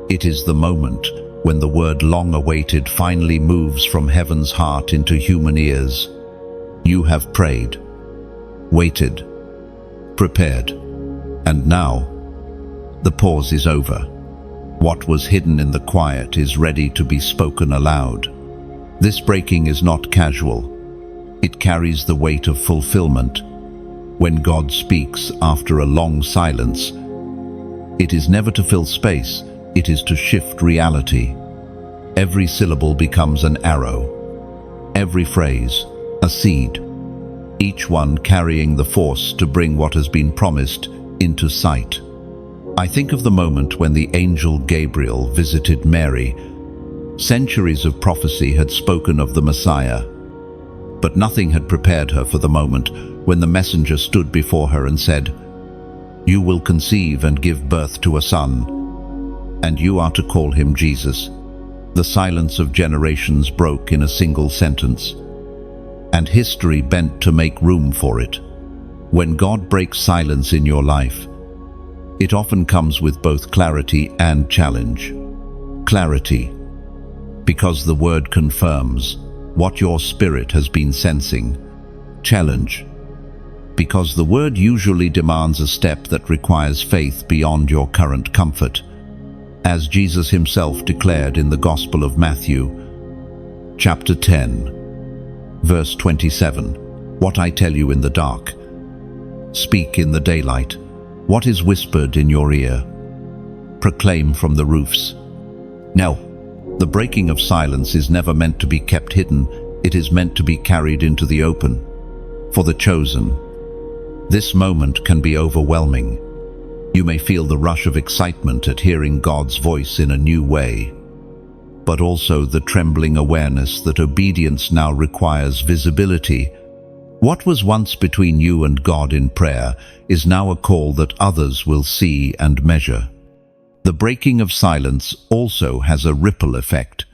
It is the moment when the word long awaited finally moves from heaven's heart into human ears. You have prayed, waited, prepared, and now the pause is over. What was hidden in the quiet is ready to be spoken aloud. This breaking is not casual. It carries the weight of fulfillment. When God speaks after a long silence, it is never to fill space, it is to shift reality. Every syllable becomes an arrow, every phrase a seed, each one carrying the force to bring what has been promised into sight. I think of the moment when the angel Gabriel visited Mary. Centuries of prophecy had spoken of the Messiah, but nothing had prepared her for the moment when the messenger stood before her and said, "You will conceive and give birth to a son, and you are to call him Jesus." The silence of generations broke in a single sentence, and history bent to make room for it. When God breaks silence in your life, it often comes with both clarity and challenge. Clarity, because the word confirms what your spirit has been sensing. Challenge, because the word usually demands a step that requires faith beyond your current comfort. As Jesus himself declared in the Gospel of Matthew, chapter 10, verse 27, "What I tell you in the dark, speak in the daylight. What is whispered in your ear, proclaim from the roofs." Now, the breaking of silence is never meant to be kept hidden. It is meant to be carried into the open. For the chosen, this moment can be overwhelming. You may feel the rush of excitement at hearing God's voice in a new way, but also the trembling awareness that obedience now requires visibility. What was once between you and God in prayer is now a call that others will see and measure. The breaking of silence also has a ripple effect.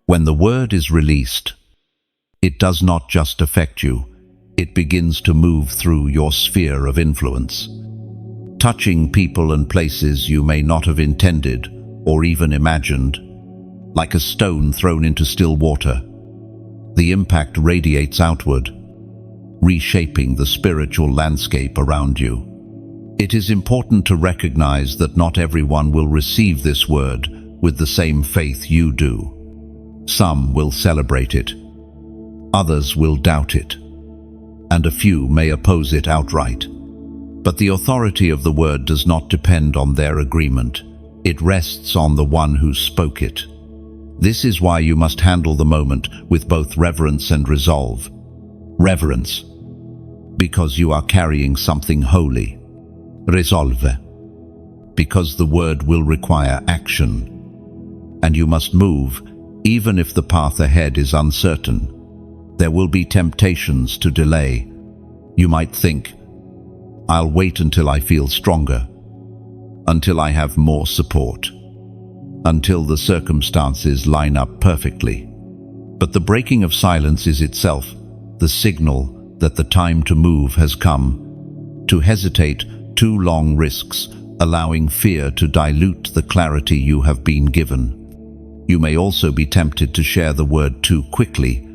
When the word is released, it does not just affect you, it begins to move through your sphere of influence, touching people and places you may not have intended or even imagined. Like a stone thrown into still water, the impact radiates outward, reshaping the spiritual landscape around you. It is important to recognize that not everyone will receive this word with the same faith you do. Some will celebrate it, others will doubt it, and a few may oppose it outright. But the authority of the word does not depend on their agreement. It rests on the one who spoke it. This is why you must handle the moment with both reverence and resolve. Reverence, because you are carrying something holy. Resolve, because the word will require action, and you must move, even if the path ahead is uncertain. There will be temptations to delay. You might think, "I'll wait until I feel stronger, until I have more support, until the circumstances line up perfectly." But the breaking of silence is itself the signal that the time to move has come. To hesitate too long risks allowing fear to dilute the clarity you have been given. You may also be tempted to share the word too quickly,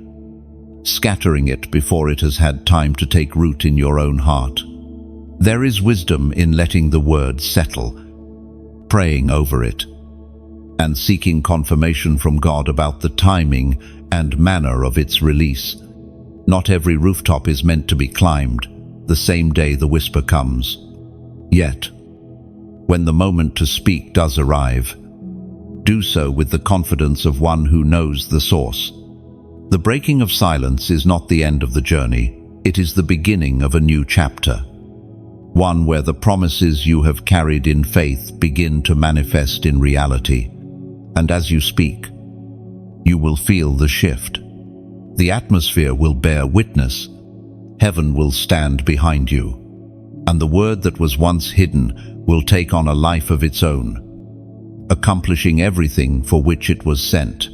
scattering it before it has had time to take root in your own heart. There is wisdom in letting the word settle, praying over it, and seeking confirmation from God about the timing and manner of its release. Not every rooftop is meant to be climbed the same day the whisper comes. Yet, when the moment to speak does arrive, do so with the confidence of one who knows the source. The breaking of silence is not the end of the journey, it is the beginning of a new chapter. One where the promises you have carried in faith begin to manifest in reality. And as you speak, you will feel the shift. The atmosphere will bear witness. Heaven will stand behind you. And the word that was once hidden will take on a life of its own, accomplishing everything for which it was sent.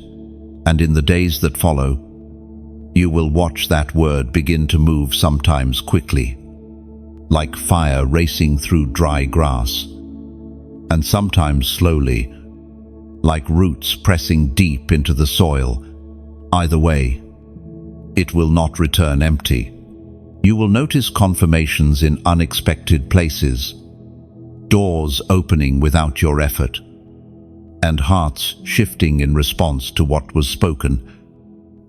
And in the days that follow, you will watch that word begin to move, sometimes quickly, like fire racing through dry grass, and sometimes slowly, like roots pressing deep into the soil. Either way, it will not return empty. You will notice confirmations in unexpected places, doors opening without your effort, and hearts shifting in response to what was spoken.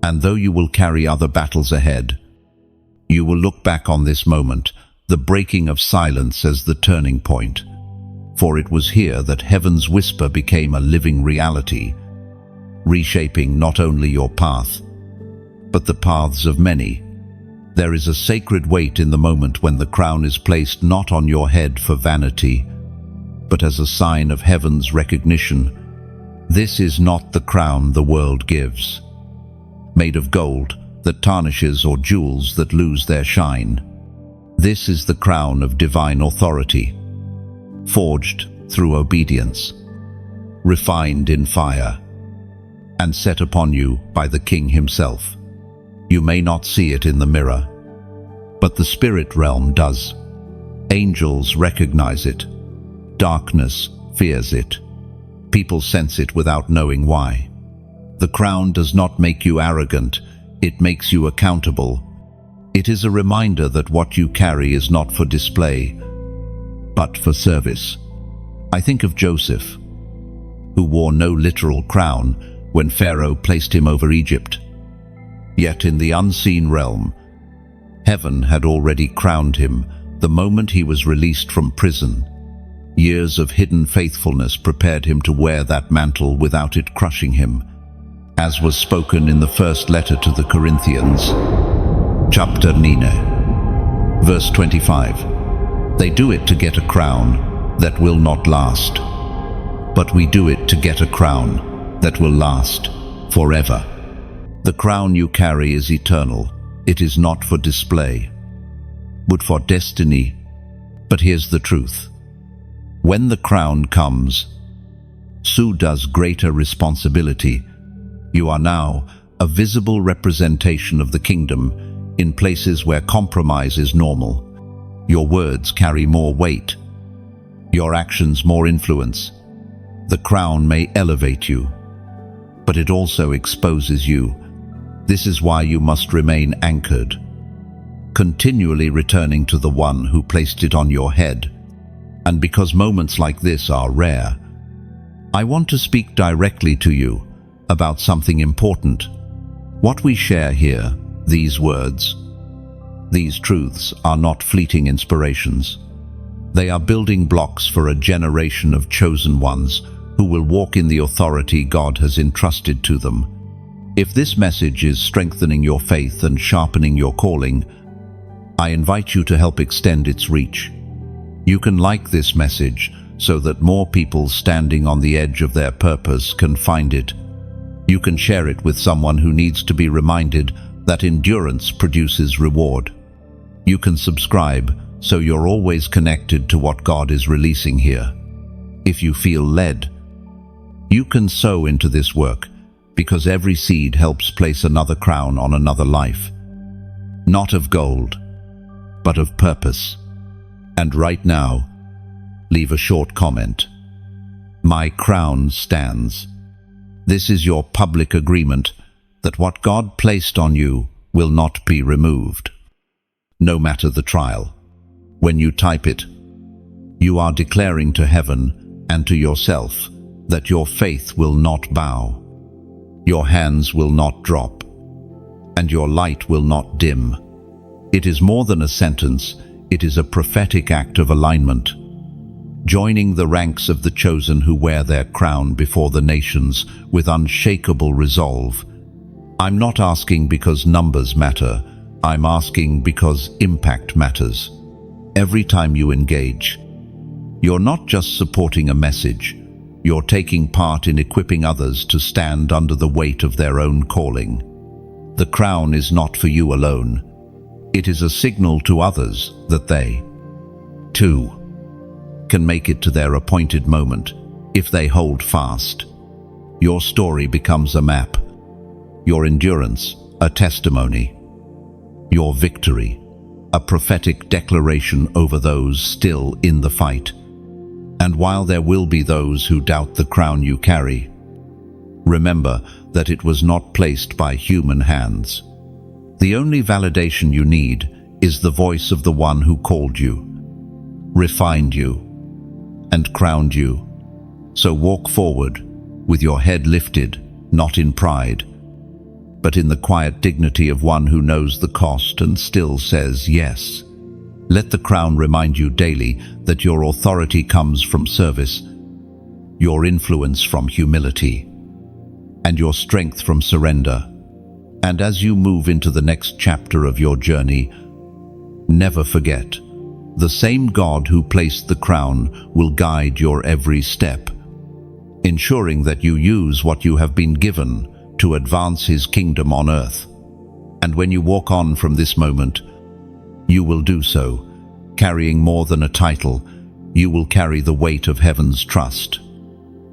And though you will carry other battles ahead, you will look back on this moment, the breaking of silence, as the turning point. For it was here that heaven's whisper became a living reality, reshaping not only your path, but the paths of many. There is a sacred weight in the moment when the crown is placed not on your head for vanity, but as a sign of heaven's recognition. This is not the crown the world gives, made of gold that tarnishes or jewels that lose their shine. This is the crown of divine authority, forged through obedience, refined in fire, and set upon you by the King himself. You may not see it in the mirror, but the spirit realm does. Angels recognize it. Darkness fears it. People sense it without knowing why. The crown does not make you arrogant, it makes you accountable. It is a reminder that what you carry is not for display, but for service. I think of Joseph, who wore no literal crown when Pharaoh placed him over Egypt. Yet in the unseen realm, heaven had already crowned him the moment he was released from prison. Years of hidden faithfulness prepared him to wear that mantle without it crushing him, as was spoken in the first letter to the Corinthians, chapter 9, verse 25. They do it to get a crown that will not last, but we do it to get a crown that will last forever. The crown you carry is eternal. It is not for display, but for destiny. But here's the truth. When the crown comes, so does greater responsibility. You are now a visible representation of the kingdom in places where compromise is normal. Your words carry more weight, your actions more influence. The crown may elevate you, but it also exposes you. This is why you must remain anchored, continually returning to the one who placed it on your head. And because moments like this are rare, I want to speak directly to you about something important. What we share here, these words, these truths are not fleeting inspirations. They are building blocks for a generation of chosen ones who will walk in the authority God has entrusted to them. If this message is strengthening your faith and sharpening your calling, I invite you to help extend its reach. You can like this message so that more people standing on the edge of their purpose can find it. You can share it with someone who needs to be reminded that endurance produces reward. You can subscribe so you're always connected to what God is releasing here. If you feel led, you can sow into this work, because every seed helps place another crown on another life. Not of gold, but of purpose. And right now, leave a short comment. My crown stands. This is your public agreement that what God placed on you will not be removed, no matter the trial. When you type it, you are declaring to heaven and to yourself that your faith will not bow, your hands will not drop, and your light will not dim. It is more than a sentence, it is a prophetic act of alignment, joining the ranks of the chosen who wear their crown before the nations with unshakable resolve. I'm not asking because numbers matter, I'm asking because impact matters. Every time you engage, you're not just supporting a message, you're taking part in equipping others to stand under the weight of their own calling. The crown is not for you alone. It is a signal to others that they, too, can make it to their appointed moment if they hold fast. Your story becomes a map, your endurance a testimony, your victory a prophetic declaration over those still in the fight. And while there will be those who doubt the crown you carry, remember that it was not placed by human hands. The only validation you need is the voice of the one who called you, refined you, and crowned you. So walk forward with your head lifted, not in pride, but in the quiet dignity of one who knows the cost and still says yes. Let the crown remind you daily that your authority comes from service, your influence from humility, and your strength from surrender. And as you move into the next chapter of your journey, never forget, the same God who placed the crown will guide your every step, ensuring that you use what you have been given to advance His kingdom on earth. And when you walk on from this moment, you will do so, carrying more than a title. You will carry the weight of heaven's trust.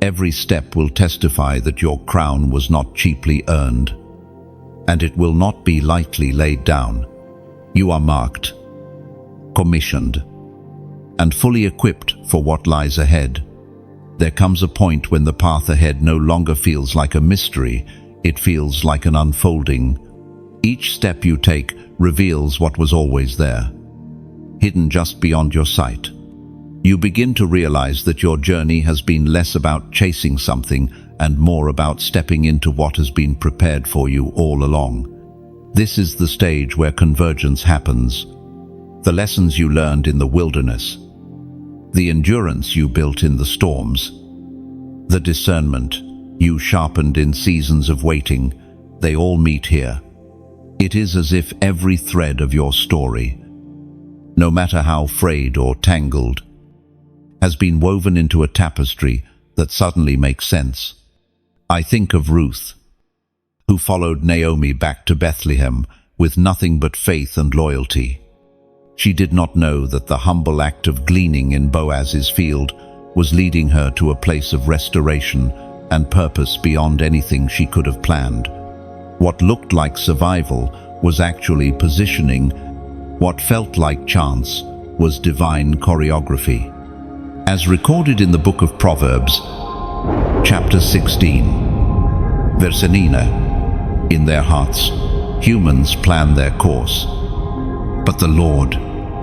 Every step will testify that your crown was not cheaply earned, and it will not be lightly laid down. You are marked, commissioned, and fully equipped for what lies ahead. There comes a point when the path ahead no longer feels like a mystery, it feels like an unfolding. Each step you take reveals what was always there, hidden just beyond your sight. You begin to realize that your journey has been less about chasing something and more about stepping into what has been prepared for you all along. This is the stage where convergence happens. The lessons you learned in the wilderness, the endurance you built in the storms, the discernment you sharpened in seasons of waiting, they all meet here. It is as if every thread of your story, no matter how frayed or tangled, has been woven into a tapestry that suddenly makes sense. I think of Ruth, who followed Naomi back to Bethlehem with nothing but faith and loyalty. She did not know that the humble act of gleaning in Boaz's field was leading her to a place of restoration and purpose beyond anything she could have planned. What looked like survival was actually positioning. What felt like chance was divine choreography. As recorded in the book of Proverbs, chapter 16, verse 9, in their hearts, humans plan their course, but the Lord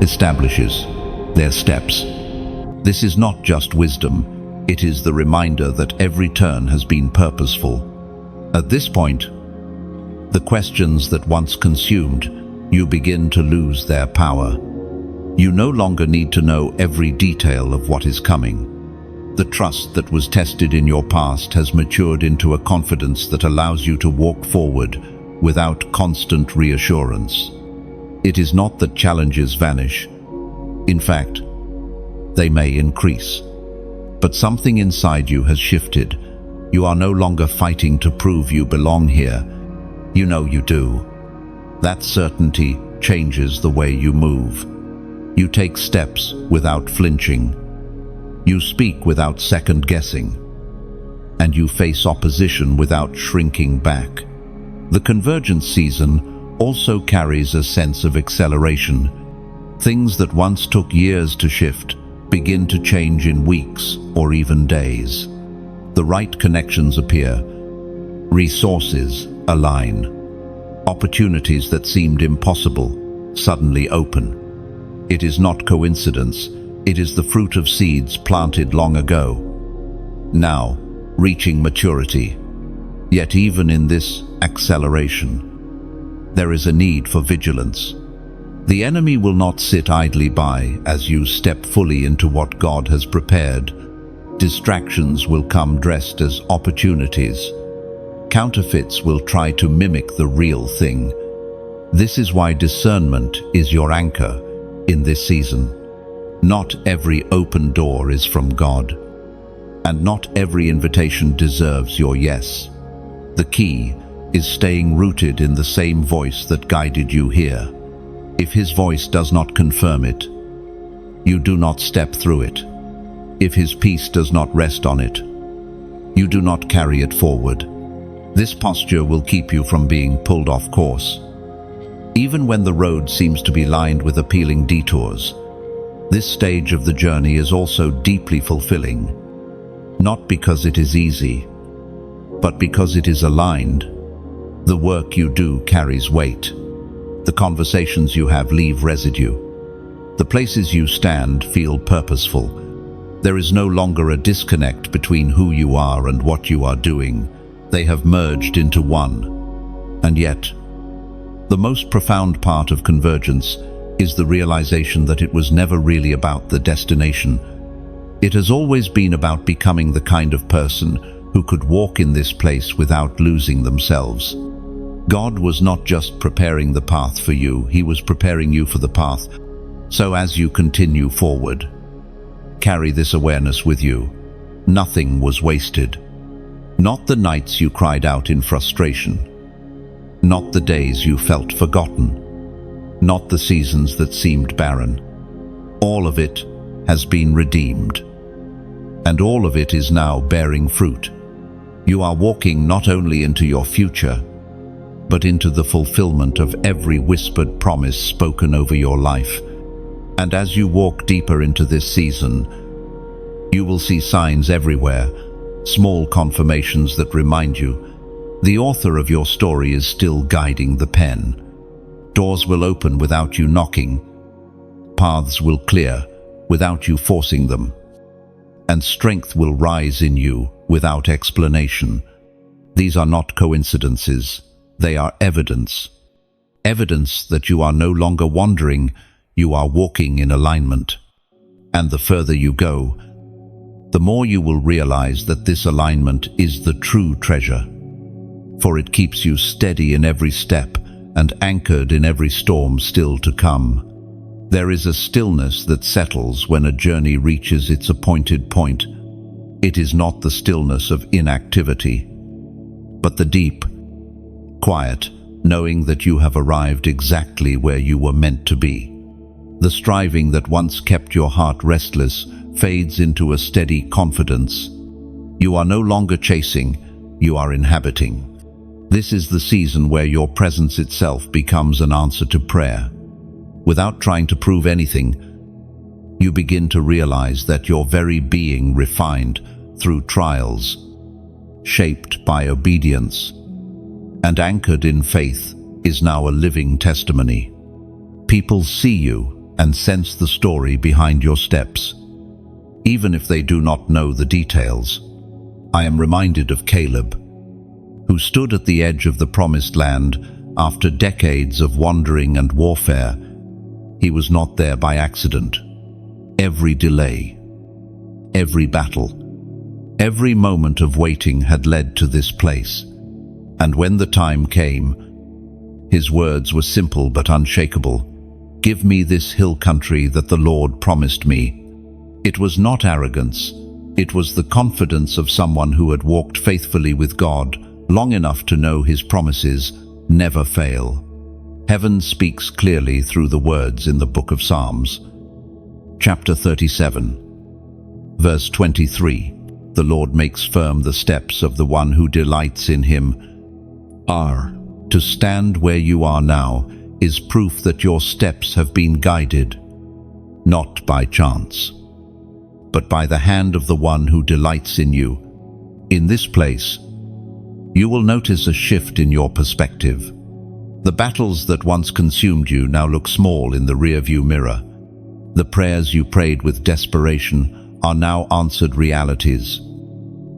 establishes their steps. This is not just wisdom, it is the reminder that every turn has been purposeful. At this point, the questions that once consumed you begin to lose their power. You no longer need to know every detail of what is coming. The trust that was tested in your past has matured into a confidence that allows you to walk forward without constant reassurance. It is not that challenges vanish. In fact, they may increase. But something inside you has shifted. You are no longer fighting to prove you belong here. You know you do. That certainty changes the way you move. You take steps without flinching. You speak without second-guessing. And you face opposition without shrinking back. The convergence season also carries a sense of acceleration. Things that once took years to shift begin to change in weeks or even days. The right connections appear. Resources align. Opportunities that seemed impossible suddenly open. It is not coincidence, it is the fruit of seeds planted long ago, now reaching maturity. Yet even in this acceleration, there is a need for vigilance. The enemy will not sit idly by as you step fully into what God has prepared. Distractions will come dressed as opportunities. Counterfeits will try to mimic the real thing. This is why discernment is your anchor in this season. Not every open door is from God, and not every invitation deserves your yes. The key is staying rooted in the same voice that guided you here. If his voice does not confirm it, you do not step through it. If his peace does not rest on it, you do not carry it forward. This posture will keep you from being pulled off course. Even when the road seems to be lined with appealing detours, this stage of the journey is also deeply fulfilling. Not because it is easy, but because it is aligned. The work you do carries weight. The conversations you have leave residue. The places you stand feel purposeful. There is no longer a disconnect between who you are and what you are doing. They have merged into one. And yet, the most profound part of convergence is the realization that it was never really about the destination. It has always been about becoming the kind of person who could walk in this place without losing themselves. God was not just preparing the path for you, he was preparing you for the path. So as you continue forward, carry this awareness with you. Nothing was wasted. Not the nights you cried out in frustration. Not the days you felt forgotten. Not the seasons that seemed barren. All of it has been redeemed. And all of it is now bearing fruit. You are walking not only into your future, but into the fulfillment of every whispered promise spoken over your life. And as you walk deeper into this season, you will see signs everywhere, small confirmations that remind you the author of your story is still guiding the pen. Doors will open without you knocking. Paths will clear without you forcing them. And strength will rise in you without explanation. These are not coincidences. They are evidence. Evidence that you are no longer wandering, you are walking in alignment. And the further you go, the more you will realize that this alignment is the true treasure. For it keeps you steady in every step and anchored in every storm still to come. There is a stillness that settles when a journey reaches its appointed point. It is not the stillness of inactivity, but the deep, quiet, knowing that you have arrived exactly where you were meant to be. The striving that once kept your heart restless fades into a steady confidence. You are no longer chasing, you are inhabiting. This is the season where your presence itself becomes an answer to prayer. Without trying to prove anything, you begin to realize that your very being refined through trials, shaped by obedience, and anchored in faith is now a living testimony. People see you and sense the story behind your steps, even if they do not know the details. I am reminded of Caleb, who stood at the edge of the promised land after decades of wandering and warfare. He was not there by accident. Every delay, every battle, every moment of waiting had led to this place. And when the time came, his words were simple but unshakable. Give me this hill country that the Lord promised me. It was not arrogance. It was the confidence of someone who had walked faithfully with God long enough to know his promises never fail. Heaven speaks clearly through the words in the book of Psalms. Chapter 37, verse 23. The Lord makes firm the steps of the one who delights in him. To stand where you are now is proof that your steps have been guided, not by chance, but by the hand of the one who delights in you. In this place, you will notice a shift in your perspective. The battles that once consumed you now look small in the rearview mirror. The prayers you prayed with desperation are now answered realities.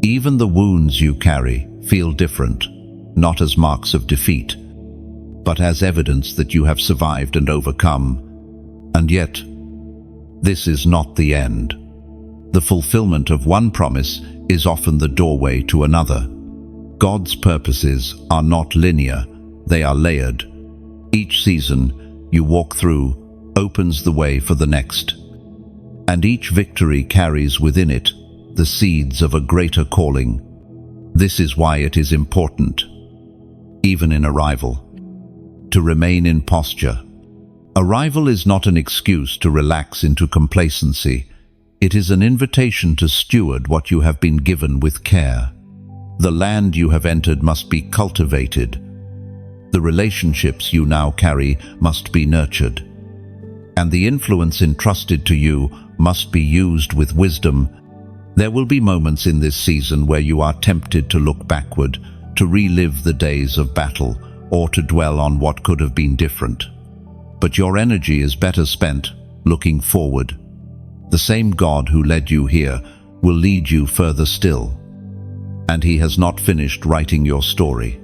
Even the wounds you carry feel different, not as marks of defeat, but as evidence that you have survived and overcome. And yet, this is not the end. The fulfillment of one promise is often the doorway to another. God's purposes are not linear, they are layered. Each season you walk through opens the way for the next, and each victory carries within it the seeds of a greater calling. This is why it is important, even in arrival, to remain in posture. Arrival is not an excuse to relax into complacency. It is an invitation to steward what you have been given with care. The land you have entered must be cultivated. The relationships you now carry must be nurtured. And the influence entrusted to you must be used with wisdom. There will be moments in this season where you are tempted to look backward, to relive the days of battle, or to dwell on what could have been different. But your energy is better spent looking forward. The same God who led you here will lead you further still. And he has not finished writing your story.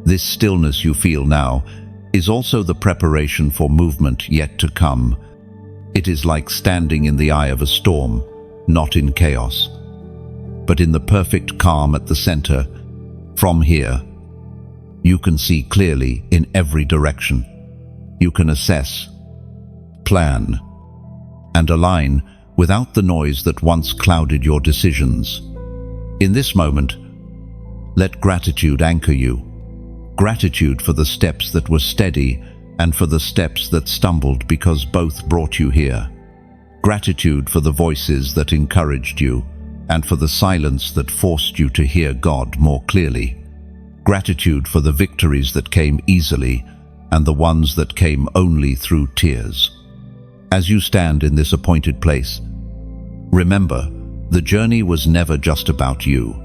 This stillness you feel now is also the preparation for movement yet to come. It is like standing in the eye of a storm, not in chaos, but in the perfect calm at the center. From here, you can see clearly in every direction. You can assess, plan, and align without the noise that once clouded your decisions. In this moment, let gratitude anchor you. Gratitude for the steps that were steady and for the steps that stumbled, because both brought you here. Gratitude for the voices that encouraged you and for the silence that forced you to hear God more clearly. gratitude for the victories that came easily and the ones that came only through tears. As you stand in this appointed place, remember, the journey was never just about you.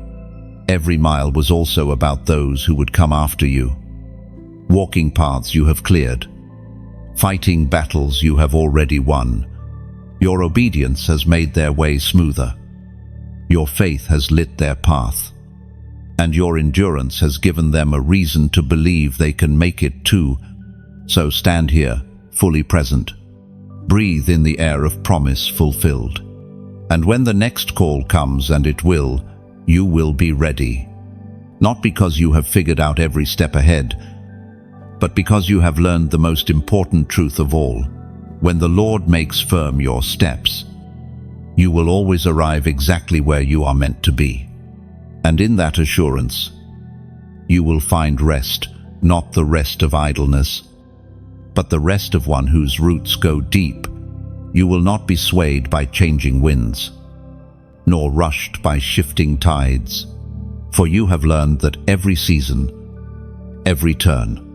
Every mile was also about those who would come after you. Walking paths you have cleared, fighting battles you have already won. Your obedience has made their way smoother. Your faith has lit their path. And your endurance has given them a reason to believe they can make it too. So stand here, fully present. Breathe in the air of promise fulfilled. And when the next call comes, and it will, you will be ready. Not because you have figured out every step ahead, but because you have learned the most important truth of all. When the Lord makes firm your steps, you will always arrive exactly where you are meant to be. And in that assurance, you will find rest, not the rest of idleness, but the rest of one whose roots go deep. You will not be swayed by changing winds, nor rushed by shifting tides, for you have learned that every season, every turn,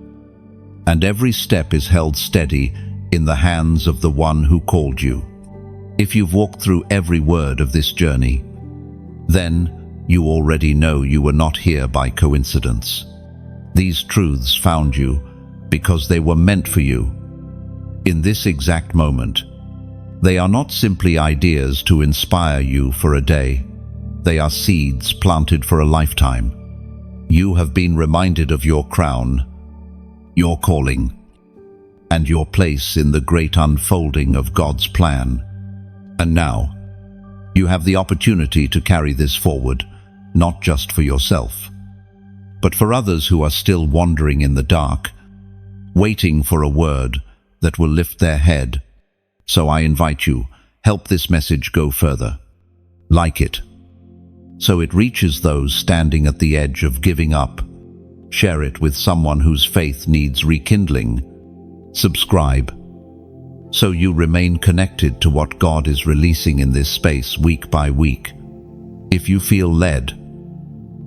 and every step is held steady in the hands of the one who called you. If you've walked through every word of this journey, then you already know you were not here by coincidence. These truths found you because they were meant for you. In this exact moment, they are not simply ideas to inspire you for a day. They are seeds planted for a lifetime. You have been reminded of your crown, your calling, and your place in the great unfolding of God's plan. And now, you have the opportunity to carry this forward, not just for yourself, but for others who are still wandering in the dark, waiting for a word that will lift their head. So I invite you, help this message go further. Like it, so it reaches those standing at the edge of giving up. Share it with someone whose faith needs rekindling. Subscribe, so you remain connected to what God is releasing in this space week by week. If you feel led,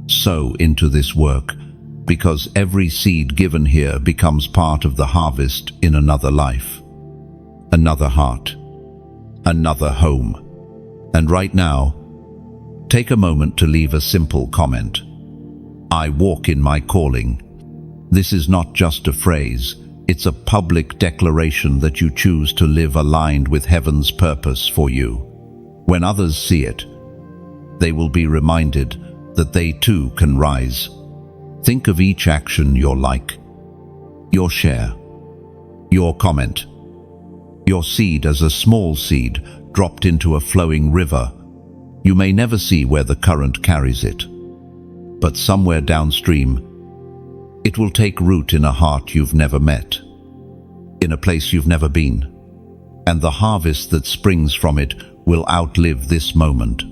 sow into this work, because every seed given here becomes part of the harvest in another life, another heart, another home. And right now, take a moment to leave a simple comment. I walk in my calling. This is not just a phrase, it's a public declaration that you choose to live aligned with heaven's purpose for you. When others see it, they will be reminded that they too can rise. Think of each action, your like, your share, your comment, your seed as a small seed dropped into a flowing river. You may never see where the current carries it, but somewhere downstream, it will take root in a heart you've never met, in a place you've never been, and the harvest that springs from it will outlive this moment,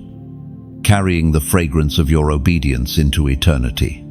carrying the fragrance of your obedience into eternity.